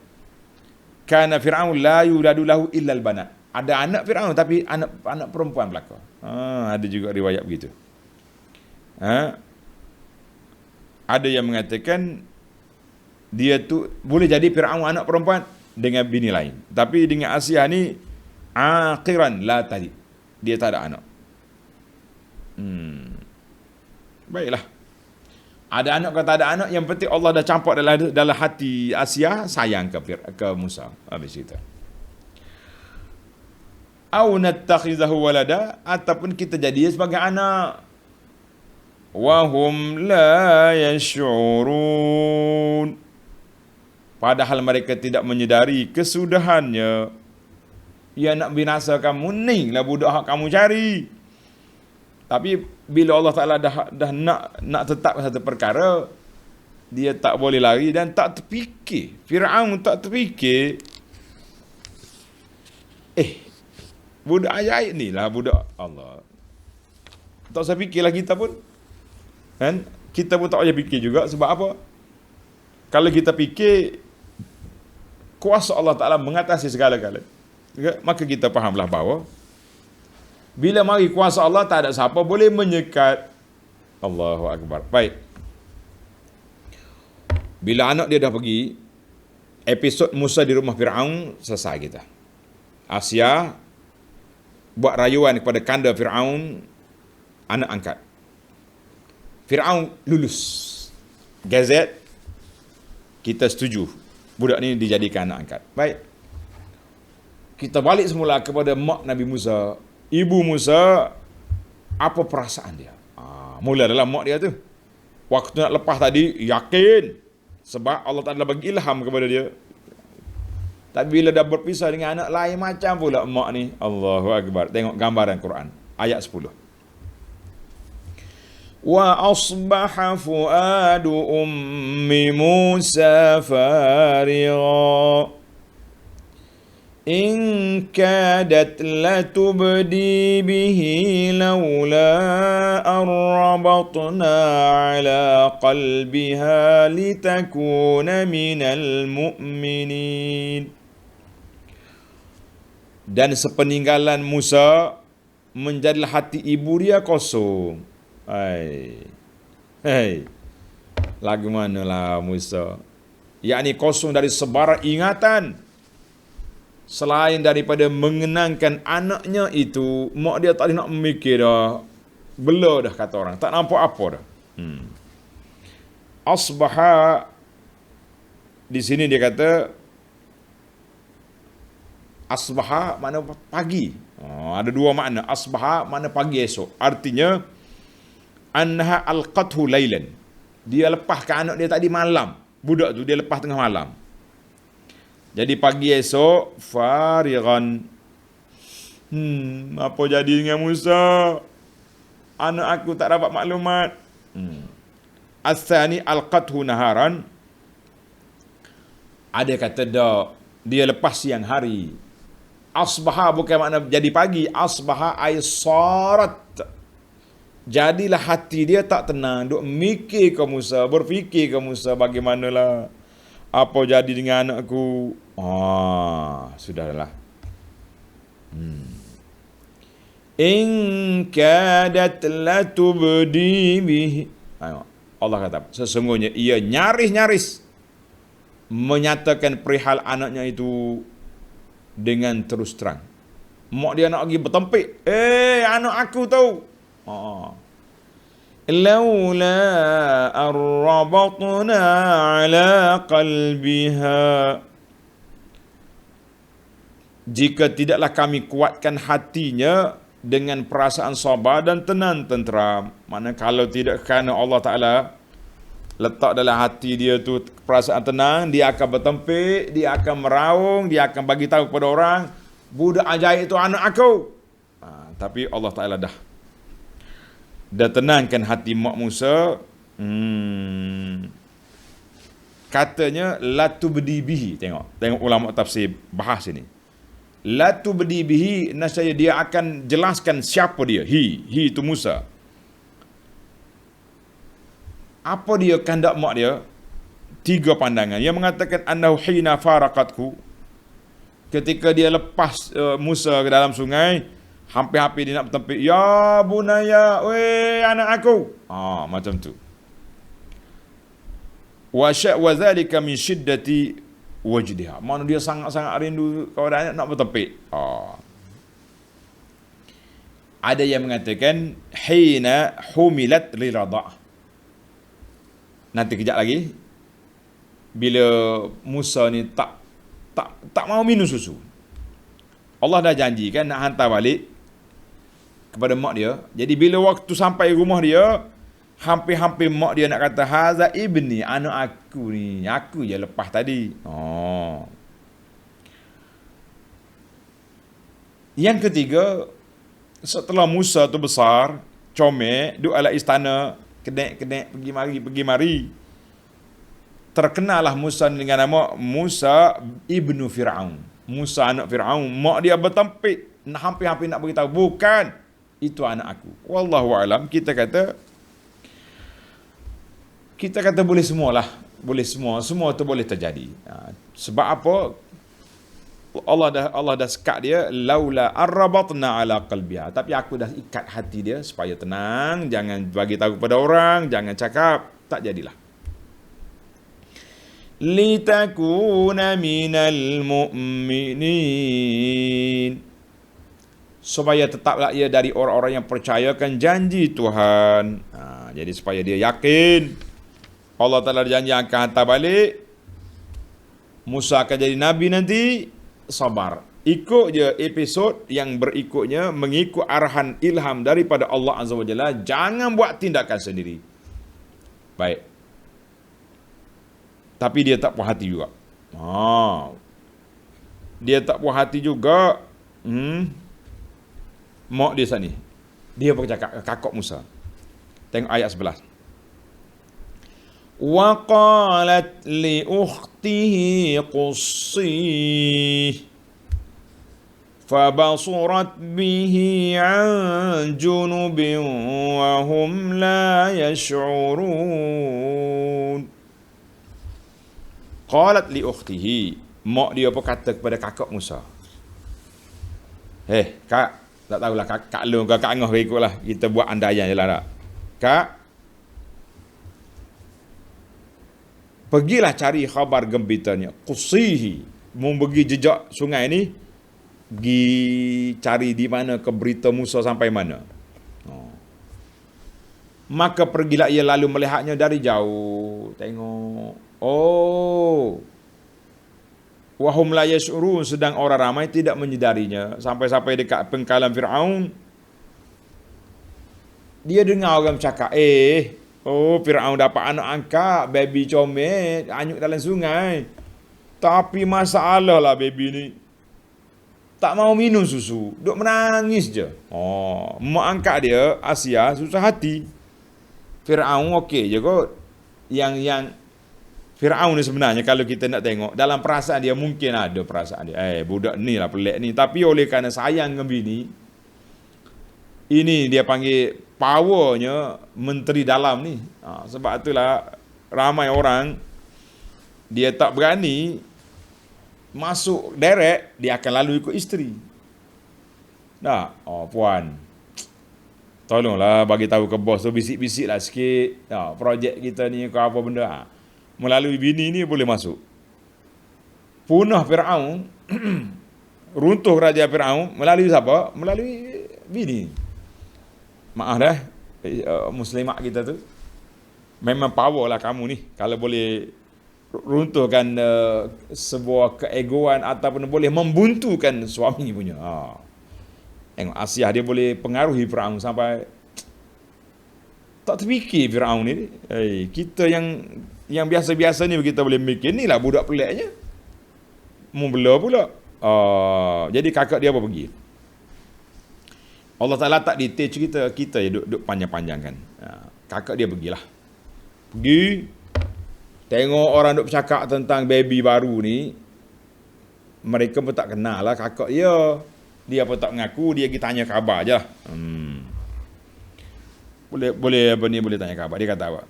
kana Fir'aun la yuladu lahu illa al-banat. Ada anak Fir'aun tapi anak perempuan belaka. Ada juga riwayat begitu. Ada yang mengatakan dia tu boleh jadi Fir'aun anak perempuan dengan bini lain. Tapi dengan Asiyah ni Aqiran la tadi. Dia tak ada anak. Baiklah. Ada anak ke tak ada anak, yang penting Allah dah campak dalam hati Asia sayang ke Musa. Habis itu. Au nattakhizahu walada, ataupun kita jadi dia sebagai anak. Wa hum la yash'urun. Padahal mereka tidak menyedari kesudahannya. Ia nak binasakan muning lah budak hak kamu cari. Tapi bila Allah Ta'ala dah nak tetap satu perkara, dia tak boleh lari dan tak terfikir. Fir'aun tak terfikir. Budak ajaib ni lah budak Allah. Tak usah fikirlah kita pun. Kan? Kita pun tak payah fikir juga. Sebab apa? Kalau kita fikir, kuasa Allah Ta'ala mengatasi segala-galanya. Maka kita fahamlah bahawa bila mari kuasa Allah, tak ada siapa boleh menyekat. Allahu Akbar. Baik. Bila anak dia dah pergi, episod Musa di rumah Fir'aun selesai kita. Asia buat rayuan kepada kanda Fir'aun, anak angkat. Fir'aun lulus. Gazet, kita setuju budak ni dijadikan anak angkat. Baik. Kita balik semula kepada mak Nabi Musa. Ibu Musa, apa perasaan dia? Mula dalam mak dia tu. Waktu nak lepas tadi, yakin. Sebab Allah Ta'ala bagi ilham kepada dia. Tapi bila dah berpisah dengan anak lain, macam pula mak ni. Allahu Akbar. Tengok gambaran Quran. Ayat 10. Wa asbaha fuadu ummi Musa farigha. إن كادت لتبدي به لولا أن ربطنا على قلبها لتكون من المؤمنين. Dan sepeninggalan Musa, menjadilah hati ibu dia kosong. Lagu manalah Musa? Yakni kosong dari sebarang ingatan. Selain daripada mengenangkan anaknya itu, mak dia tak boleh nak memikir dah. Bela dah kata orang. Tak nampak apa dah. Asbaha, di sini dia kata, asbaha makna pagi. Ada dua makna. Asbaha makna pagi esok. Artinya, anha alqathu laylan. Dia lepaskan anak dia tadi malam. Budak tu dia lepas tengah malam. Jadi pagi esok, farighan. Apa jadi dengan Musa? Anak aku tak dapat maklumat. As-sani alqathu naharan. Ada kata dah, dia lepas siang hari. Asbaha bukan makna jadi pagi. Asbaha ay sarat. Jadilah hati dia tak tenang. Duk mikir ke Musa, berfikir ke Musa, bagaimanalah apa jadi dengan anakku. Sudahlah. In kadat latubdi bihi. Allah kata, sesungguhnya ia nyaris-nyaris menyatakan perihal anaknya itu dengan terus terang. Mak dia nak pergi bertempik. Anak aku tahu. Laula arrabatna ala qalbiha. Jika tidaklah kami kuatkan hatinya dengan perasaan sabar dan tenang tenteram. Mana kalau tidak kerana Allah Ta'ala letak dalam hati dia tu perasaan tenang, dia akan bertempik, dia akan meraung, dia akan bagi tahu kepada orang, budak ajaib itu anak aku. Tapi Allah Ta'ala dah tenangkan hati mak Musa. Katanya latubdi bihi. Tengok ulama tafsir bahas ini. Latubdi bihi, nasaya dia akan jelaskan siapa dia. He itu Musa. Apa dia kehendak mak dia? Tiga pandangan. Yang mengatakan annahu hina faraqatku, ketika dia lepas Musa ke dalam sungai, hampir-hampir dia nak bertempik. Ya bunaya, weh anak aku. Macam tu. Wa dzalika min syiddati wajdiha. Mana dia sangat-sangat rindu kepada anak, nak bertempik. Ada yang mengatakan hina humilat li radha'ah. Nanti kejap lagi bila Musa ni tak mau minum susu. Allah dah janji kan nak hantar balik kepada mak dia. Jadi bila waktu sampai rumah dia, hampir-hampir mak dia nak kata haza ibni, anak aku ni, aku je lepas tadi. Yang ketiga, setelah Musa tu besar, comel, duduk ala istana, kedek-kedek pergi mari. Terkenalah Musa dengan nama Musa ibnu Fir'aun. Musa anak Fir'aun. Mak dia bertempik, hampir-hampir nak beritahu, bukan, itu anak aku. Wallahu a'lam. Kita kata boleh semualah. Boleh semua tu boleh terjadi. Sebab apa? Allah dah sekat dia, laula arrabatna ala qalbiha. Tapi aku dah ikat hati dia supaya tenang, jangan bagi tahu kepada orang, jangan cakap, tak jadilah. Litakuna minal mu'minin, supaya tetaplah ia dari orang-orang yang percayakan janji Tuhan. Jadi supaya dia yakin Allah Ta'ala janji akan hantar balik Musa akan jadi Nabi nanti. Sabar, ikut je episod yang berikutnya, mengikut arahan ilham daripada Allah Azza wa Jalla. Jangan buat tindakan sendiri. Baik. Tapi dia tak puas hati juga. Dia tak puas hati juga. Mak dia sana ni, dia pun cakap kakak Musa. Tengok ayat 11. Wa qalat li ukhtihi qussih fabasurat bihi an junubin wa hum la yash'urun. Qalat li ukhtihi, mak dia pun kata kepada kakak Musa, kak, tak tahulah kak long ke kak ngah ikutlah, kita buat andaian je lah tak. Kak, pergilah cari khabar gembitanya. Qusihi, mau pergi jejak sungai ni, pergi cari di mana ke berita Musa sampai mana. Maka pergilah ia lalu melihatnya dari jauh. Tengok, wahum la yash'urun, sedang orang ramai tidak menyedarinya. Sampai-sampai dekat pengkalan Fir'aun, dia dengar orang bercakap, Fir'aun dapat anak angkat, baby comel, anyut dalam sungai. Tapi masalah lah baby ni, tak mau minum susu, duk menangis je. Mak angkat dia, Asia, susah hati. Fir'aun okey je kot. Yang Fir'aun ni sebenarnya kalau kita nak tengok, dalam perasaan dia mungkin ada perasaan dia, budak ni lah pelik ni. Tapi oleh kerana sayang dengan bini, ini dia panggil powernya menteri dalam ni. Sebab itulah ramai orang, dia tak berani masuk direct, dia akan lalu ikut isteri. Puan, tolonglah bagi tahu ke bos tu, bisik-bisik lah sikit. Projek kita ni ke apa benda. Melalui bini ni boleh masuk. Punah Fir'aun, runtuh kerajaan Fir'aun melalui siapa? Melalui bini. Maaf dah, muslimat kita tu, memang power lah kamu ni, kalau boleh runtuhkan sebuah keegoan ataupun boleh membuntukan suami punya. Tengok Asia, dia boleh pengaruhi Fir'aun sampai tak terfikir Fir'aun ni. Kita yang biasa-biasa ni kita boleh mikir, ni lah budak peliknya. Membela pula. Jadi kakak dia apa pergi? Allah Ta'ala tak detail cerita, kita je duk panjang-panjangkan. Kakak dia pergilah. Pergi, tengok orang duk bercakap tentang baby baru ni. Mereka pun tak kenal lah kakak dia. Dia pun tak mengaku, dia pergi tanya khabar je lah. Boleh apa ni, boleh tanya khabar. Dia kata apa?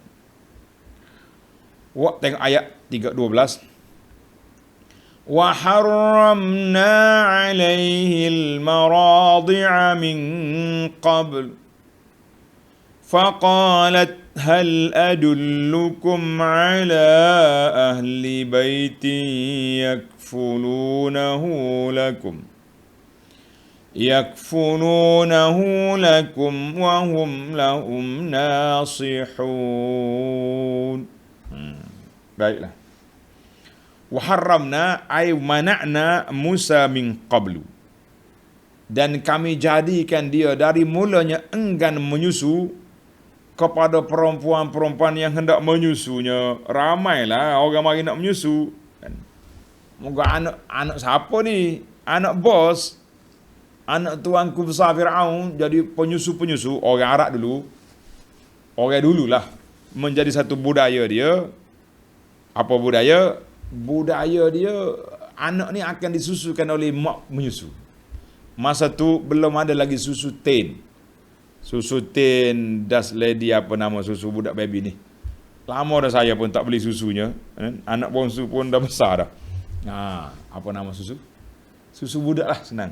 Tengok ayat 12. Wa harramna 'alaihi al-maradi'a min qabl faqalat hal adullukum 'ala ahli baitin yakfulunahu lakum yakfununahu lakum wa hum lahum nasihun. Baiklah. Wa harramna ay mana'na Musa min qablu. Dan kami jadikan dia dari mulanya enggan menyusu kepada perempuan-perempuan yang hendak menyusunya. Ramailah orang mari nak menyusu. Moga anak siapa ni? Anak bos. Anak tuanku besar Firaun jadi penyusu-penyusu. Orang Arab dulu. Orang dululah. Menjadi satu budaya dia. Apa budaya? Budaya dia, anak ni akan disusukan oleh mak menyusu. Masa tu belum ada lagi susu tin. Susu tin, das lady apa nama susu budak baby ni. Lama dah saya pun tak beli susunya. Anak bongsu pun dah besar dah. Apa nama susu? Susu budak lah, senang.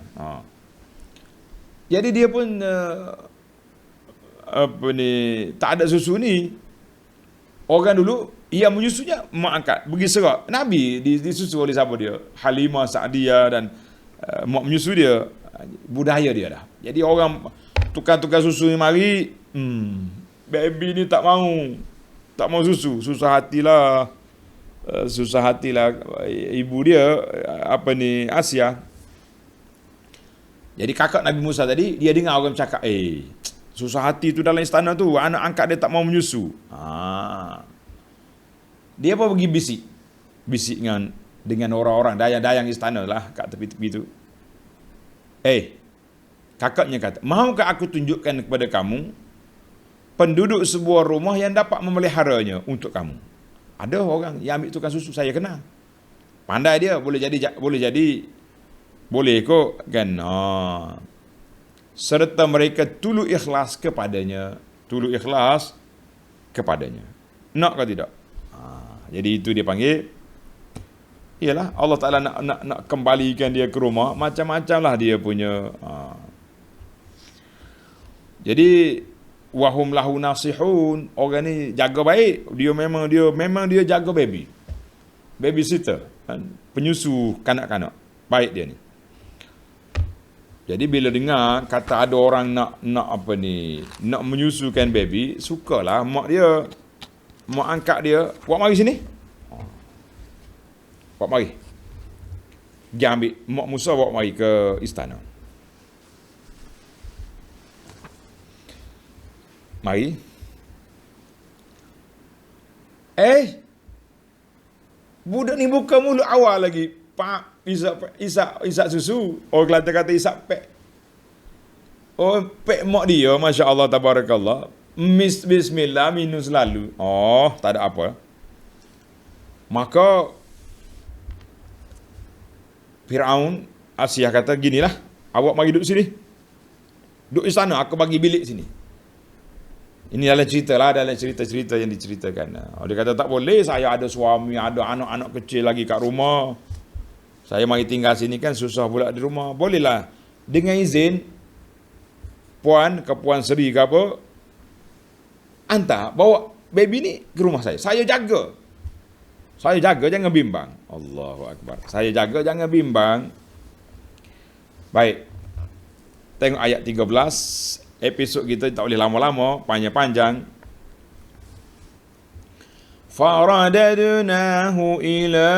Jadi dia pun tak ada susu ni. Orang dulu ia menyusunya mak angkat pergi serak. Nabi disusu oleh siapa dia? Halimah Sa'diyah dan mak menyusu dia. Budaya dia dah. Jadi orang tukar-tukar susu ni mari, baby ni tak mau susu. Susah hatilah ibu dia Asia. Jadi kakak Nabi Musa tadi dia dengar orang bercakap, susah hati tu dalam istana tu, anak angkat dia tak mau menyusu. Dia apa pergi bisik dengan orang-orang dayang-dayang istana lah kat tepi-tepi tu. Kakaknya kata, maukah aku tunjukkan kepada kamu penduduk sebuah rumah yang dapat memeliharanya untuk kamu? Ada orang yang ambil tukang susu, saya kenal. Pandai dia, boleh kok kan. Serta mereka tulu ikhlas kepadanya. Nak ke tidak? Jadi itu dia panggil, ialah Allah Ta'ala nak kembalikan dia ke rumah, macam-macam lah dia punya. Jadi wahum lahu nasihun, orang ni jaga baik, dia memang jaga babysitter, penyusu kanak-kanak, baik dia ni. Jadi bila dengar kata ada orang nak menyusukan baby, sukalah mak angkat dia, buat mari sini. Buat mari. Dia ambil mak Musa bawa mari ke istana. Mari. Budak ni buka mulut awal lagi. Pak, isak susu. Orang Kelantan kata isak pek. Pek mak dia, Masya Allah, tabarakallah. Bismillah, minum selalu. Tak ada apa. Maka Firaun, Asia kata, ginilah, awak mari duduk sini. Duduk di sana, aku bagi bilik sini. Ini dalam cerita yang diceritakan. Dia kata, tak boleh, saya ada suami, ada anak-anak kecil lagi kat rumah. Saya mari tinggal sini kan susah pula di rumah. Bolehlah, dengan izin Puan Seri ke apa, hantar, bawa baby ni ke rumah saya. Saya jaga, jangan bimbang. Allahu Akbar. Saya jaga, jangan bimbang. Baik. Tengok ayat 13. Episod kita tak boleh lama-lama, panjang-panjang. Faradadnahu ila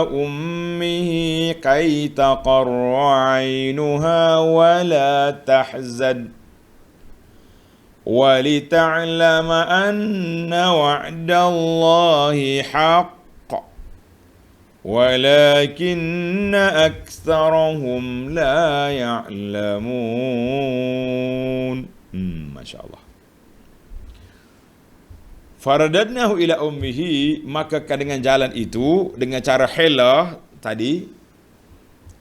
ummihi kay taqarra 'ainuha wa la tahzan. وَلِتَعْلَمَ أَنَّ وَعْدَ اللَّهِ حَقٌّ وَلَكِنَّ أَكْثَرَهُمْ لَا يَعْلَمُونَ. Masya Allah. Faradadnahu ila ummihi, maka dengan jalan itu, dengan cara helah tadi,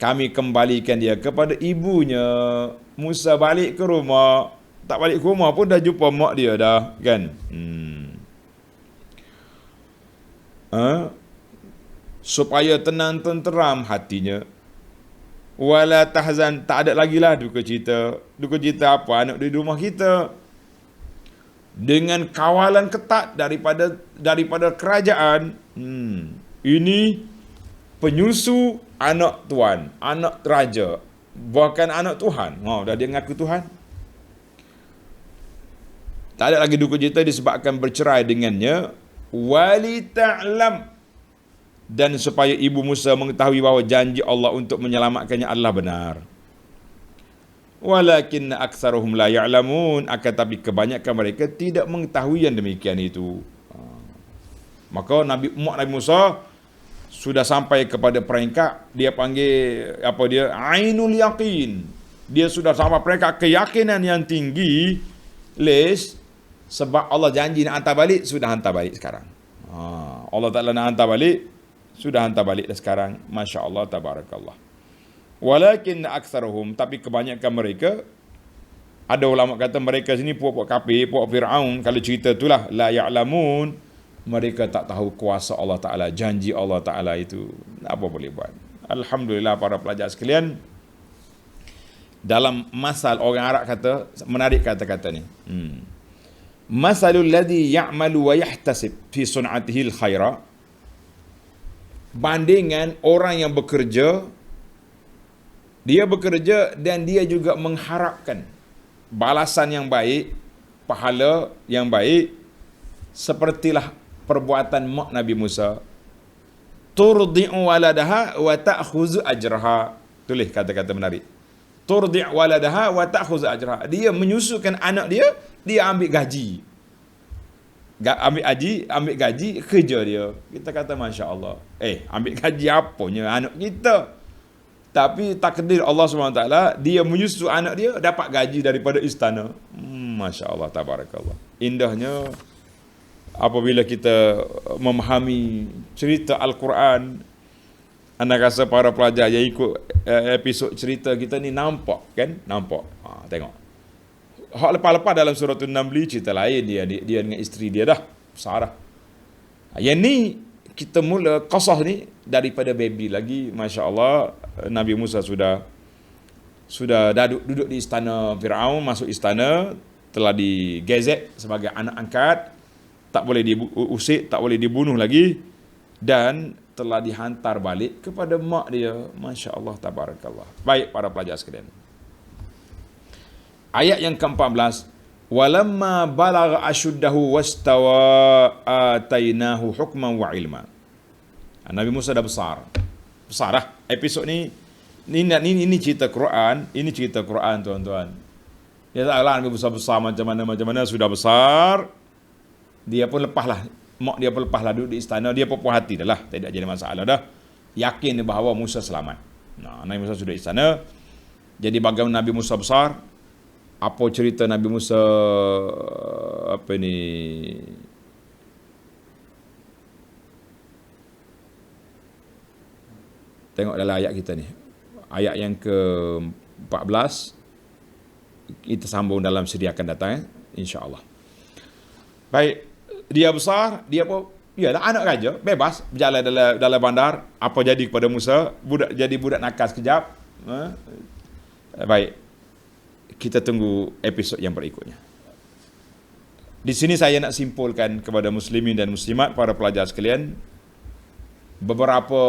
kami kembalikan dia kepada ibunya. Musa balik ke rumah. Tak balik ke rumah pun dah jumpa mak dia dah, kan? Supaya tenang tenteram hatinya. Wala tahzan, tak ada lagi lah duka cita. Duka cita apa? Anak di rumah kita. Dengan kawalan ketat daripada kerajaan. Ini penyusu anak tuan, anak raja. bukan anak Tuhan. Dah dia ngaku Tuhan. Tak ada lagi duka cita disebabkan bercerai dengannya. Wali ta'lam, dan supaya ibu Musa mengetahui bahawa janji Allah untuk menyelamatkannya adalah benar. Walakin aktsaruhum la ya'lamun, akan tapi kebanyakan mereka tidak mengetahui yang demikian itu. Maka Nabi Musa sudah sampai kepada peringkat dia panggil ainul yaqin. Dia sudah sampai peringkat keyakinan yang tinggi. Sebab Allah janji nak hantar balik, sudah hantar balik sekarang. Allah Ta'ala nak hantar balik, sudah hantar balik dah sekarang. Masya Allah, tabarakallah. Walakin aktsaruhum, tapi kebanyakan mereka, ada ulama kata mereka sini puak-puak kafir, puak Fir'aun. Kalau cerita itulah, la ya'lamun, mereka tak tahu kuasa Allah Ta'ala, janji Allah Ta'ala itu. Apa boleh buat? Alhamdulillah para pelajar sekalian, dalam masal orang Arab kata, menarik kata-kata ni. Masalul ladzi ya'malu wa yahtasib fi sun'atihi al-khaira, bandingan orang yang bekerja, dia bekerja dan dia juga mengharapkan balasan yang baik, pahala yang baik, sepertilah perbuatan mak Nabi Musa. Turdi'u waladaha wa ta'khuzu ajraha. Tulis kata-kata menarik. Turdi' waladaha wa ta'khuzu ajraha. Dia menyusukan anak dia, dia ambil gaji. Ambil gaji kerja dia. Kita kata Masya Allah. Ambil gaji apanya anak kita? Tapi takdir Allah SWT, dia menyusu anak dia dapat gaji daripada istana. Masya Allah, tabarakallah. Indahnya apabila kita memahami cerita Al-Quran. Anda rasa para pelajar yang ikut episod cerita kita ni nampak kan? Nampak. Tengok. Hak lepas-lepas dalam surah An-Naml cerita lain, dia dengan isteri dia dah Sarah. Yang ni kita mula qasah ni daripada baby lagi. Masya Allah, Nabi Musa sudah duduk di istana Fir'aun, masuk istana, telah digezet sebagai anak angkat, tak boleh diusik, tak boleh dibunuh lagi, dan telah dihantar balik kepada mak dia. Masya Allah, tabarakallah. Baik para pelajar sekalian, ayat yang ke-14, walamma balagha ashuddahu wastawa atainahu hukman wa ilma. Nabi Musa dah besar dah. Episod ni cerita Quran, ini cerita Quran tuan-tuan. Ya taklah Nabi Musa besar macam mana sudah besar. Dia pun lepaslah, mak dia pun lepaslah duduk di istana, dia pun puas hati dah lah, tidak jadi masalah dah. Yakin bahawa Musa selamat. Nabi Musa sudah di istana. Jadi bagaimana Nabi Musa besar? Apa cerita Nabi Musa tengok dalam ayat kita ni. Ayat yang ke-14 kita sambung dalam seri akan datang, insya-Allah. Baik, dia besar, dia pun ialah anak raja, bebas berjalan dalam bandar. Apa jadi kepada Musa? Budak nakal sekejap. Baik. Kita tunggu episod yang berikutnya. Di sini saya nak simpulkan kepada muslimin dan muslimat, para pelajar sekalian, beberapa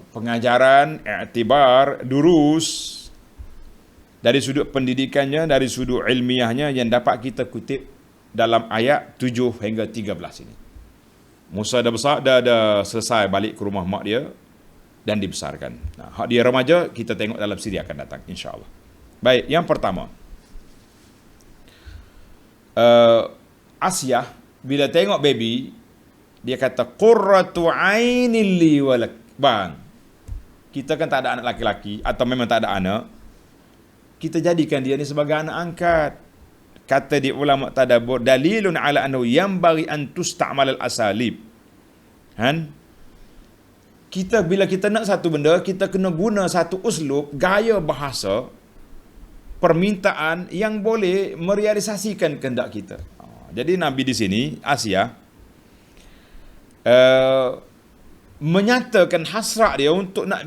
pengajaran, iktibar, durus dari sudut pendidikannya, dari sudut ilmiahnya yang dapat kita kutip dalam ayat 7 hingga 13 ini. Musa dah besar, dah selesai balik ke rumah mak dia dan dibesarkan. Hak dia remaja kita tengok dalam siri akan datang, insya-Allah. Baik, yang pertama, Asyah bila tengok baby, dia kata qurratu ainil li walak. Bang, kita kan tak ada anak laki-laki atau memang tak ada anak, kita jadikan dia ni sebagai anak angkat. Kata di ulama tadabbur, dalilun ala annahu yanbaghi an tusta'mal al-asalib. Kita bila kita nak satu benda, kita kena guna satu uslub, gaya bahasa, permintaan yang boleh merealisasikan kehendak kita. Jadi Nabi di sini, Asia, menyatakan hasrat dia untuk nak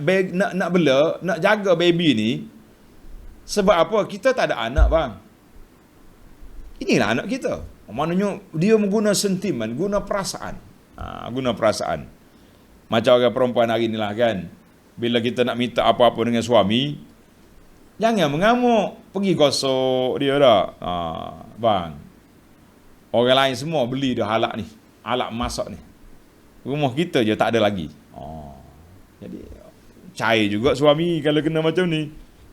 bela, nak jaga baby ni. Sebab apa? Kita tak ada anak, bang. Inilah anak kita. Maknanya dia menggunakan sentimen, guna perasaan. Guna perasaan. Macam orang perempuan hari inilah kan. Bila kita nak minta apa-apa dengan suami, Jangan mengamuk. Pergi gosok dia dah. Bang. Orang lain semua beli dah alat ni. Alat masak ni. Rumah kita je tak ada lagi. Jadi cair juga suami kalau kena macam ni.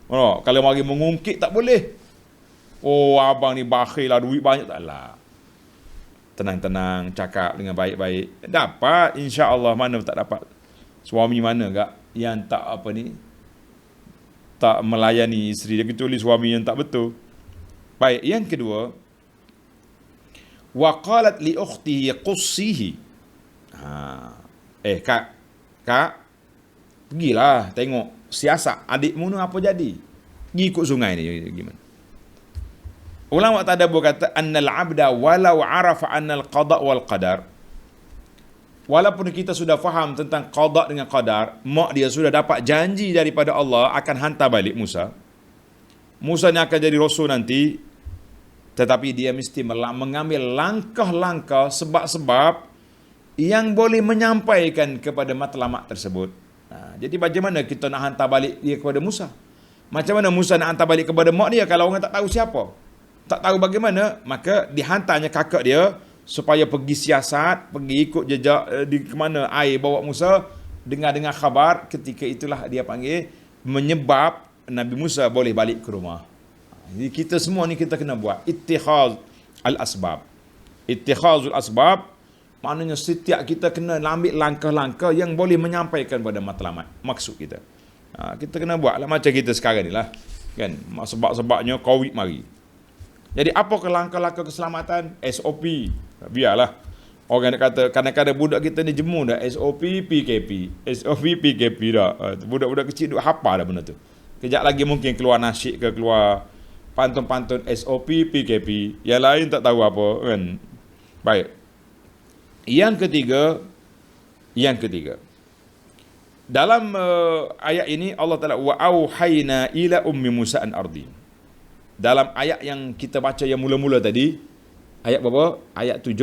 Kalau mari mengungkit tak boleh. Abang ni bakhil lah, duit banyak. Taklah. Tenang-tenang, cakap dengan baik-baik. Dapat, insya-Allah. Mana tak dapat. Suami mana gak yang tak tak melayani isteri dia, kecuali suami yang tak betul. Baik, yang kedua, wa qalat li ukhtihi qussihi. Kak, pergilah tengok siasat adikmu ni apa jadi. Pergi ikut sungai ni gimana? Ulama tadabbur kata annal abda walau arafa annal qada wal qadar. Walaupun kita sudah faham tentang qada dengan qadar, mak dia sudah dapat janji daripada Allah akan hantar balik Musa. Musa ni akan jadi rasul nanti, tetapi dia mesti mengambil langkah-langkah sebab-sebab yang boleh menyampaikan kepada matlamat tersebut. Jadi bagaimana kita nak hantar balik dia kepada Musa? Macam mana Musa nak hantar balik kepada mak dia kalau orang tak tahu siapa? Tak tahu bagaimana, maka dihantarnya kakak dia supaya pergi siasat, pergi ikut jejak di ke mana air bawa Musa, dengar khabar. Ketika itulah dia panggil menyebab Nabi Musa boleh balik ke rumah. Jadi kita semua ni kita kena buat ittikhaz al-asbab. Ittikhazul asbab maknanya setiap kita kena ambil langkah-langkah yang boleh menyampaikan pada matlamat maksud kita. Kita kena buatlah macam kita sekarang ni lah. Kan? Sebab-sebabnya COVID mari. Jadi apakah langkah-langkah keselamatan? SOP. Biarlah. Orang nak kata kadang-kadang budak kita ni jemu dah SOP PKP. SOP PKP dah. Budak-budak kecil duk hafal dah benda tu. Kejap lagi mungkin keluar nasyid ke keluar pantun-pantun SOP PKP. Yang lain tak tahu apa kan. Baik. Yang ketiga. Dalam ayat ini Allah Taala wa auhayna ila ummi Musa an ardi. Dalam ayat yang kita baca yang mula-mula tadi, ayat berapa? Ayat 7.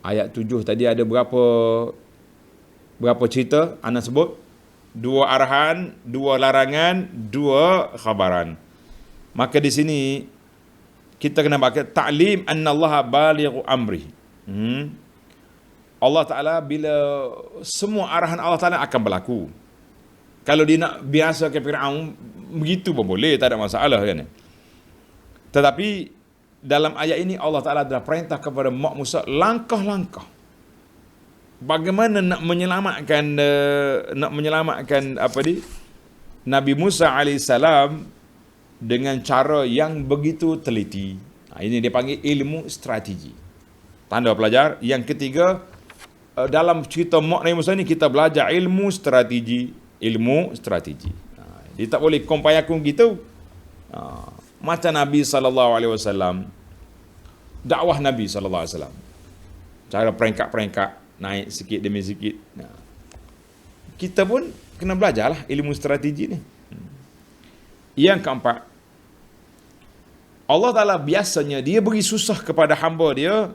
Ayat 7 tadi ada berapa cerita ana sebut? 2 arahan, 2 larangan, 2 khabaran. Maka di sini kita kena baca ta'lim annallaha balighu amri. Allah Ta'ala bila semua arahan Allah Ta'ala akan berlaku. Kalau dia nak biasa ke Fir'aun, begitu pun boleh, tak ada masalah kan. Tetapi dalam ayat ini Allah Ta'ala dah perintah kepada Mak Musa langkah-langkah. Bagaimana nak menyelamatkan Nabi Musa alaihissalam dengan cara yang begitu teliti. Ini dia panggil ilmu strategi. Tanda pelajar. Yang ketiga, dalam cerita Mak Nabi Musa ni kita belajar ilmu strategi. Dia tak boleh kompayakun gitu. Macam Nabi SAW, dakwah Nabi SAW, cara peringkat-peringkat naik sikit demi sikit. Kita pun kena belajarlah ilmu strategi ni. Yang keempat, Allah Ta'ala biasanya dia beri susah kepada hamba dia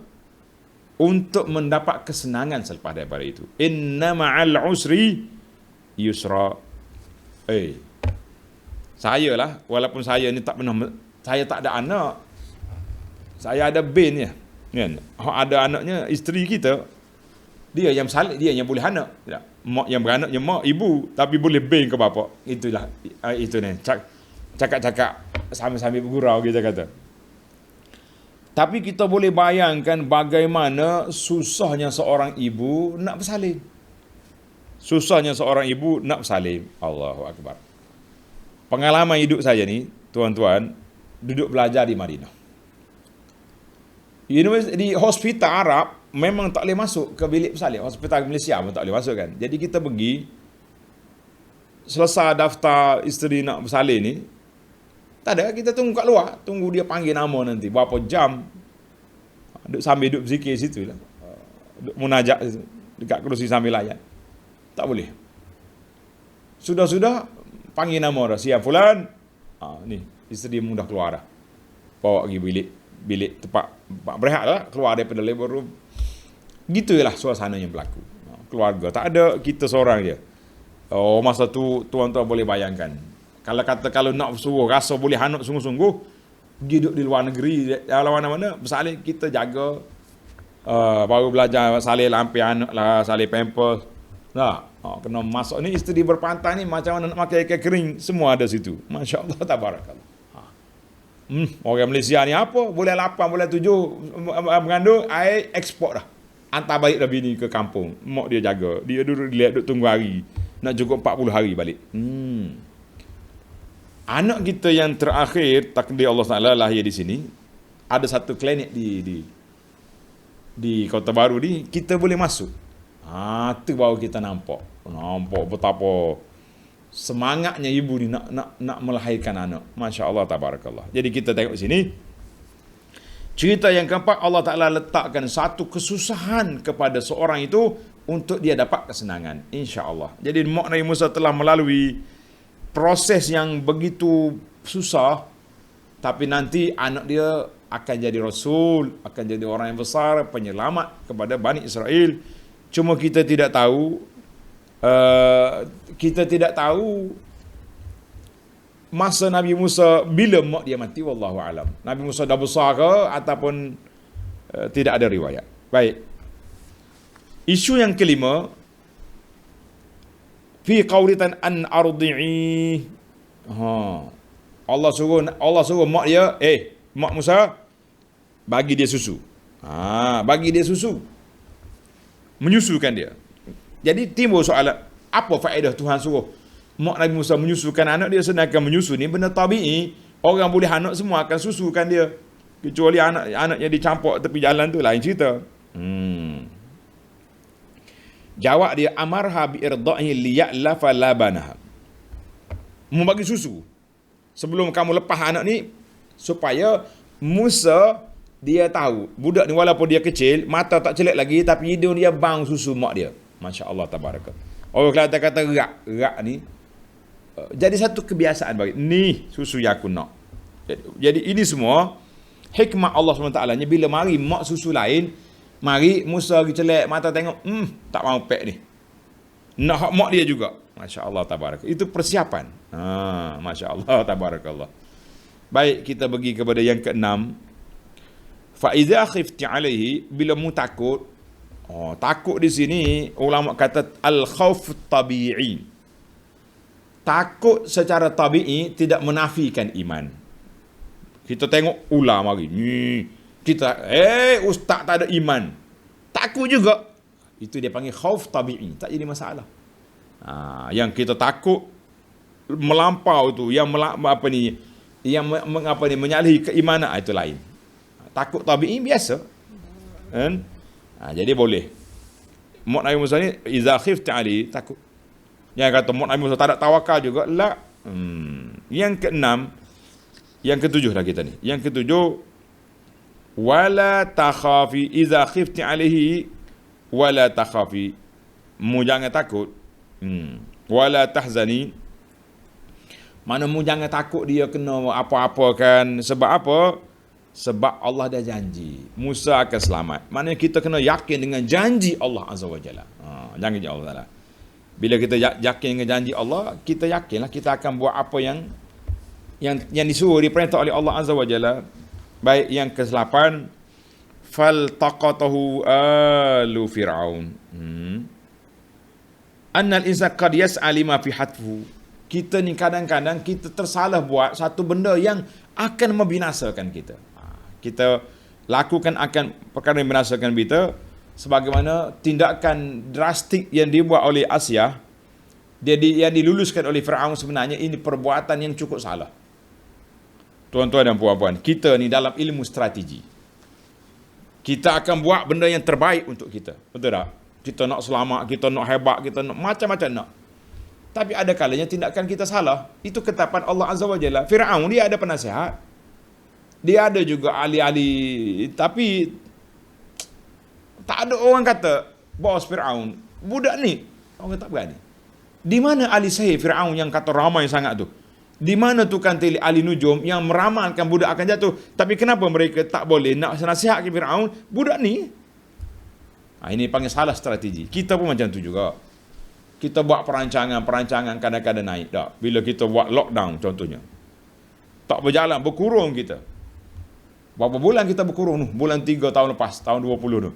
untuk mendapat kesenangan selepas daripada itu. Inna ma'al usri yusra. Saya lah, walaupun saya ni saya tak ada anak, saya ada bin je, kan? Ada anaknya, isteri kita, dia yang salib, dia yang boleh anak. Mak yang beranaknya mak, ibu, tapi boleh bin ke bapa. Itulah, itu ni, cakap-cakap sambil-sambil bergurau kita kata. Tapi kita boleh bayangkan bagaimana susahnya seorang ibu nak bersalin. Allahu Akbar. Pengalaman hidup saya ni, tuan-tuan, duduk belajar di Madinah. Di hospital Arab memang tak boleh masuk ke bilik bersalin. Hospital Malaysia pun tak boleh masuk kan. Jadi kita pergi, selesai daftar isteri nak bersalin ni, tak ada, kita tunggu kat luar. Tunggu dia panggil nama nanti. Berapa jam. Sambil duduk berzikir situ lah. Duduk munajat situ. Dekat kerusi sambil layan. Tak boleh. Sudah-sudah, panggil nama dah. Siap fulan. Ni, isteri dia mudah keluar dah. Bawa pergi bilik tempat berehat lah. Keluar daripada labor room. Gitulah suasana yang berlaku. Keluarga. Tak ada, kita seorang je. Masa tu, tuan-tuan boleh bayangkan. Kalau nak suruh rasa boleh hanut sungguh-sungguh, pergi duduk di luar negeri, dalam mana-mana, misalnya kita jaga, baru belajar salih lampi anak lah, salih pampers, nah, kena masuk ni isteri berpantai ni macam mana nak pakai ikan kering, semua ada situ. Masya Allah, tabarakallah. Orang Malaysia ni apa? Boleh 8, boleh 7 mengandung, air ekspor dah. Hantar balik dah bini ke kampung. Mak dia jaga. Dia duduk tunggu hari. Nak cukup 40 hari balik. Anak kita yang terakhir, takdir Allah Ta'ala lahir di sini. Ada satu klinik di Kota Baru ni, kita boleh masuk. Tu baru kita nampak betapa semangatnya ibu ni nak melahirkan anak. Masya Allah, tabarakallah. Jadi kita tengok sini, cerita yang keempat, Allah Ta'ala letakkan satu kesusahan kepada seorang itu untuk dia dapat kesenangan, insya Allah. Jadi Mak Nabi Musa telah melalui proses yang begitu susah, tapi nanti anak dia akan jadi rasul, akan jadi orang yang besar, penyelamat kepada Bani Israel. Cuma kita tidak tahu masa Nabi Musa bila mak dia mati, wallahu alam. Nabi Musa dah besar ke ataupun tidak ada riwayat. Baik. Isu yang kelima, fi qawlitan an ardi'i. Allah suruh mak dia, mak Musa bagi dia susu. Bagi dia susu. Menyusukan dia. Jadi timbul soalan, apa faedah Tuhan suruh mak Nabi Musa menyusukan anak dia, sedangkan menyusu ni benda tabi'i, orang boleh anak semua akan susukan dia, kecuali anaknya dicampur tepi jalan tu lain cerita. Jawab dia, amarha bi irda'i liya'lafa labanaha. Membagi susu sebelum kamu lepas anak ni, supaya Musa dia tahu budak ni walaupun dia kecil, mata tak celik lagi, tapi hidung dia bang susu mak dia. Masya Allah, tabarakah. Orang Kelantan kata rak ni jadi satu kebiasaan bagi ni susu yang aku nak. Jadi ini semua hikmah Allah SWT-nya. Bila mari mak susu lain, mari Musa pergi celek mata tengok, tak mau pek ni, nak hak mak dia juga. Masya Allah, tabarakah. Itu persiapan. Masya Allah, tabarakallah. Baik, kita pergi kepada yang keenam. Fa iza khifti alaihi, bila mu takut. Takut di sini ulama kata al-khauf tabi'i. Takut secara tabi'i tidak menafikan iman. Kita tengok ular mari. Kita ustaz tak ada iman. Takut juga. Itu dia panggil khauf tabi'i, tak jadi masalah. Yang kita takut melampau itu, yang menyalahi keimanan, itu lain. Takut tabi'i biasa. Kan? Jadi boleh. Mak Nabi Musa ni iza khifta ali, takut. Yang kata mak Nabi Musa tak ada tawakal juga, la. Yang keenam, yang ketujuh dah kita ni. Yang ketujuh, wala takhafi iza khifti alaihi wala takhafi. Mu jangan takut. Wala tahzani. Mana mu jangan takut dia kena apa-apa kan. Sebab apa? Sebab Allah dah janji Musa akan selamat. Maknanya kita kena yakin dengan janji Allah Azza wa Jalla. Janji Allah Ta'ala. Bila kita yakin dengan janji Allah, kita yakinlah kita akan buat apa yang disuruh, diperintah oleh Allah Azza wa Jalla. Baik, yang ke-8, faltaqatahu alu fir'aun. Annal insan qad yas'a lima fi hatfuhu. Kita ni kadang-kadang kita tersalah buat satu benda yang akan membinasakan kita. Kita lakukan akan perkara yang membinasakan kita, sebagaimana tindakan drastik yang dibuat oleh Asia, yang diluluskan oleh Firaun. Sebenarnya ini perbuatan yang cukup salah. Tuan-tuan dan puan-puan, kita ni dalam ilmu strategi, kita akan buat benda yang terbaik untuk kita, betul tak? Kita nak selamat, kita nak hebat, kita nak macam-macam nak. Tapi ada kalanya tindakan kita salah. Itu ketetapan Allah Azza wa Jalla. Firaun dia ada penasihat, dia ada juga ahli-ahli, tapi tak ada orang kata bos Firaun, budak ni orang tak berani. Di mana ahli sihir Firaun yang kata ramai sangat tu? Di mana tukang teli ahli nujum yang meramalkan budak akan jatuh? Tapi kenapa mereka tak boleh nak nasihat ke Firaun, budak ni? Ini panggil salah strategi. Kita pun macam tu juga. kita buat perancangan kadang-kadang naik tak. Bila kita buat lockdown contohnya. Tak berjalan, berkurung kita. Berapa bulan kita berkurung tu? Bulan 3 tahun lepas, tahun 20 tu.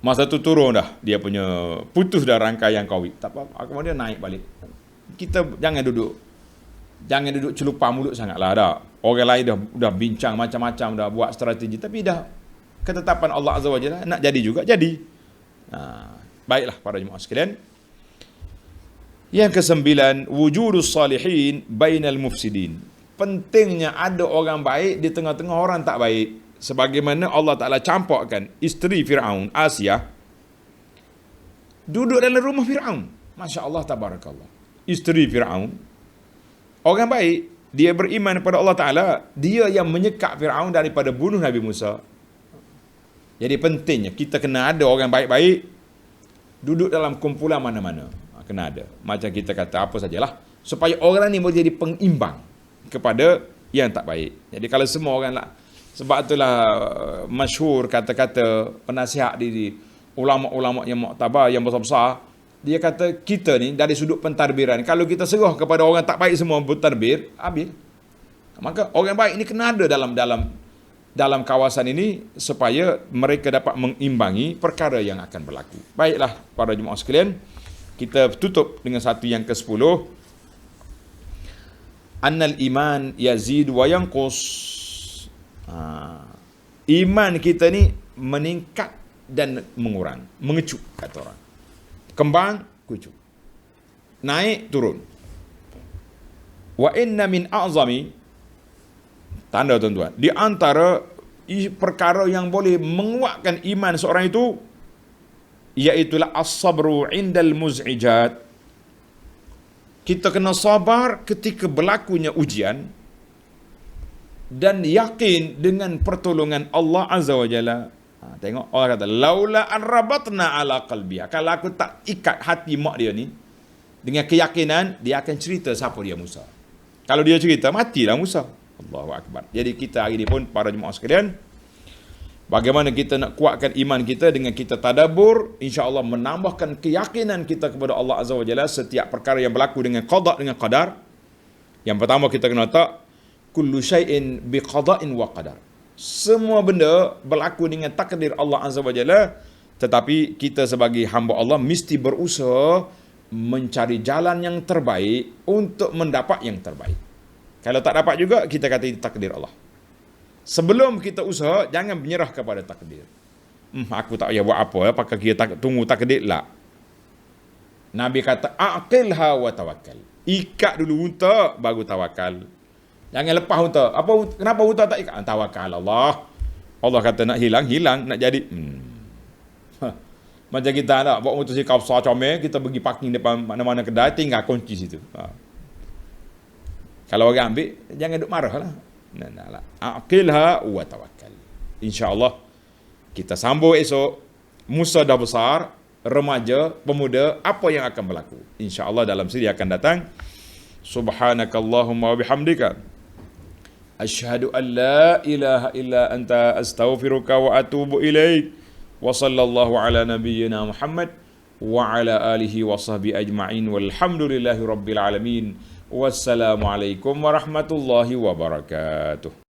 Masa tu turun dah, dia punya putus dah rangkaian COVID. Tak apa, kemudian naik balik. Kita jangan duduk celupar mulut sangatlah dah. Orang lain dah bincang macam-macam, dah buat strategi, tapi dah ketetapan Allah Azza wa Jalla nak jadi juga jadi. Baiklah para jemaah sekalian. Yang ke-9, wujudus salihin bainal mufsidin. Pentingnya ada orang baik di tengah-tengah orang tak baik. Sebagaimana Allah Ta'ala campakkan isteri Fir'aun, Asia, duduk dalam rumah Fir'aun. Masya Allah, tabarakallah. Isteri Fir'aun, orang baik, dia beriman kepada Allah Ta'ala, dia yang menyekap Fir'aun daripada bunuh Nabi Musa. Jadi pentingnya kita kena ada orang baik-baik duduk dalam kumpulan mana-mana. Kena ada. Macam kita kata apa sajalah, supaya orang ni boleh jadi pengimbang kepada yang tak baik. Jadi kalau semua orang lah, sebab itulah masyhur kata-kata penasihat di ulama-ulama yang muktabar, yang besar-besar, dia kata kita ni dari sudut pentadbiran, kalau kita serah kepada orang tak baik semua bertadbir, habis. Maka orang baik ni kena ada dalam kawasan ini supaya mereka dapat mengimbangi perkara yang akan berlaku. Baiklah para jemaah sekalian, kita tutup dengan satu yang ke-10. Annal iman yazid wa yanqus. Iman kita ni meningkat dan mengurang, mengecut kata orang. Kembang, kucut. Naik, turun. Wa inna min a'zami, tanda tuan-tuan, di antara perkara yang boleh menguatkan iman seorang itu, iaitulah as-sabru indal muz'ijat. Kita kena sabar ketika berlakunya ujian dan yakin dengan pertolongan Allah Azza wa Jalla. Tengok orang kata laula an rabatna ala qalbiha, kalau aku tak ikat hati mak dia ni dengan keyakinan, dia akan cerita siapa dia Musa. Kalau dia cerita, matilah Musa. Allahu akbar. Jadi kita hari ni pun para jemaah sekalian, bagaimana kita nak kuatkan iman kita dengan kita tadabbur, insya-Allah menambahkan keyakinan kita kepada Allah Azza wa Jalla setiap perkara yang berlaku dengan qada dengan qadar. Yang pertama kita kena tahu kullu syai'in biqada'in wa qadar. Semua benda berlaku dengan takdir Allah Azza wa Jalla, tetapi kita sebagai hamba Allah mesti berusaha mencari jalan yang terbaik untuk mendapat yang terbaik. Kalau tak dapat juga, kita kata itu takdir Allah. Sebelum kita usaha, jangan menyerah kepada takdir. Aku tak payah buat apa, apakah kita tunggu takdir lah. Nabi kata, aqilha wa tawakkal. Ikat dulu unta, baru tawakal. Jangan lepas unta. Kenapa unta tak ikat? Tawakal Allah. Allah kata nak hilang, nak jadi. Macam kita nak bawa motosikal besar comel, kita pergi parking depan mana-mana kedai, tinggal kunci situ. Kalau orang ambil, jangan duk marah lah. Aqilha wa tawakkal. InsyaAllah kita sambung esok. Musa dah besar, remaja, pemuda, apa yang akan berlaku? InsyaAllah dalam siri akan datang. Subhanakallahumma wa bihamdika asyhadu an la ilaha illa anta astaghfiruka wa atubu ilaik. Wa sallallahu ala nabiyyina Muhammad wa ala alihi wa sahbihi ajma'in walhamdulillahi rabbil alamin. Wassalamualaikum warahmatullahi wabarakatuh.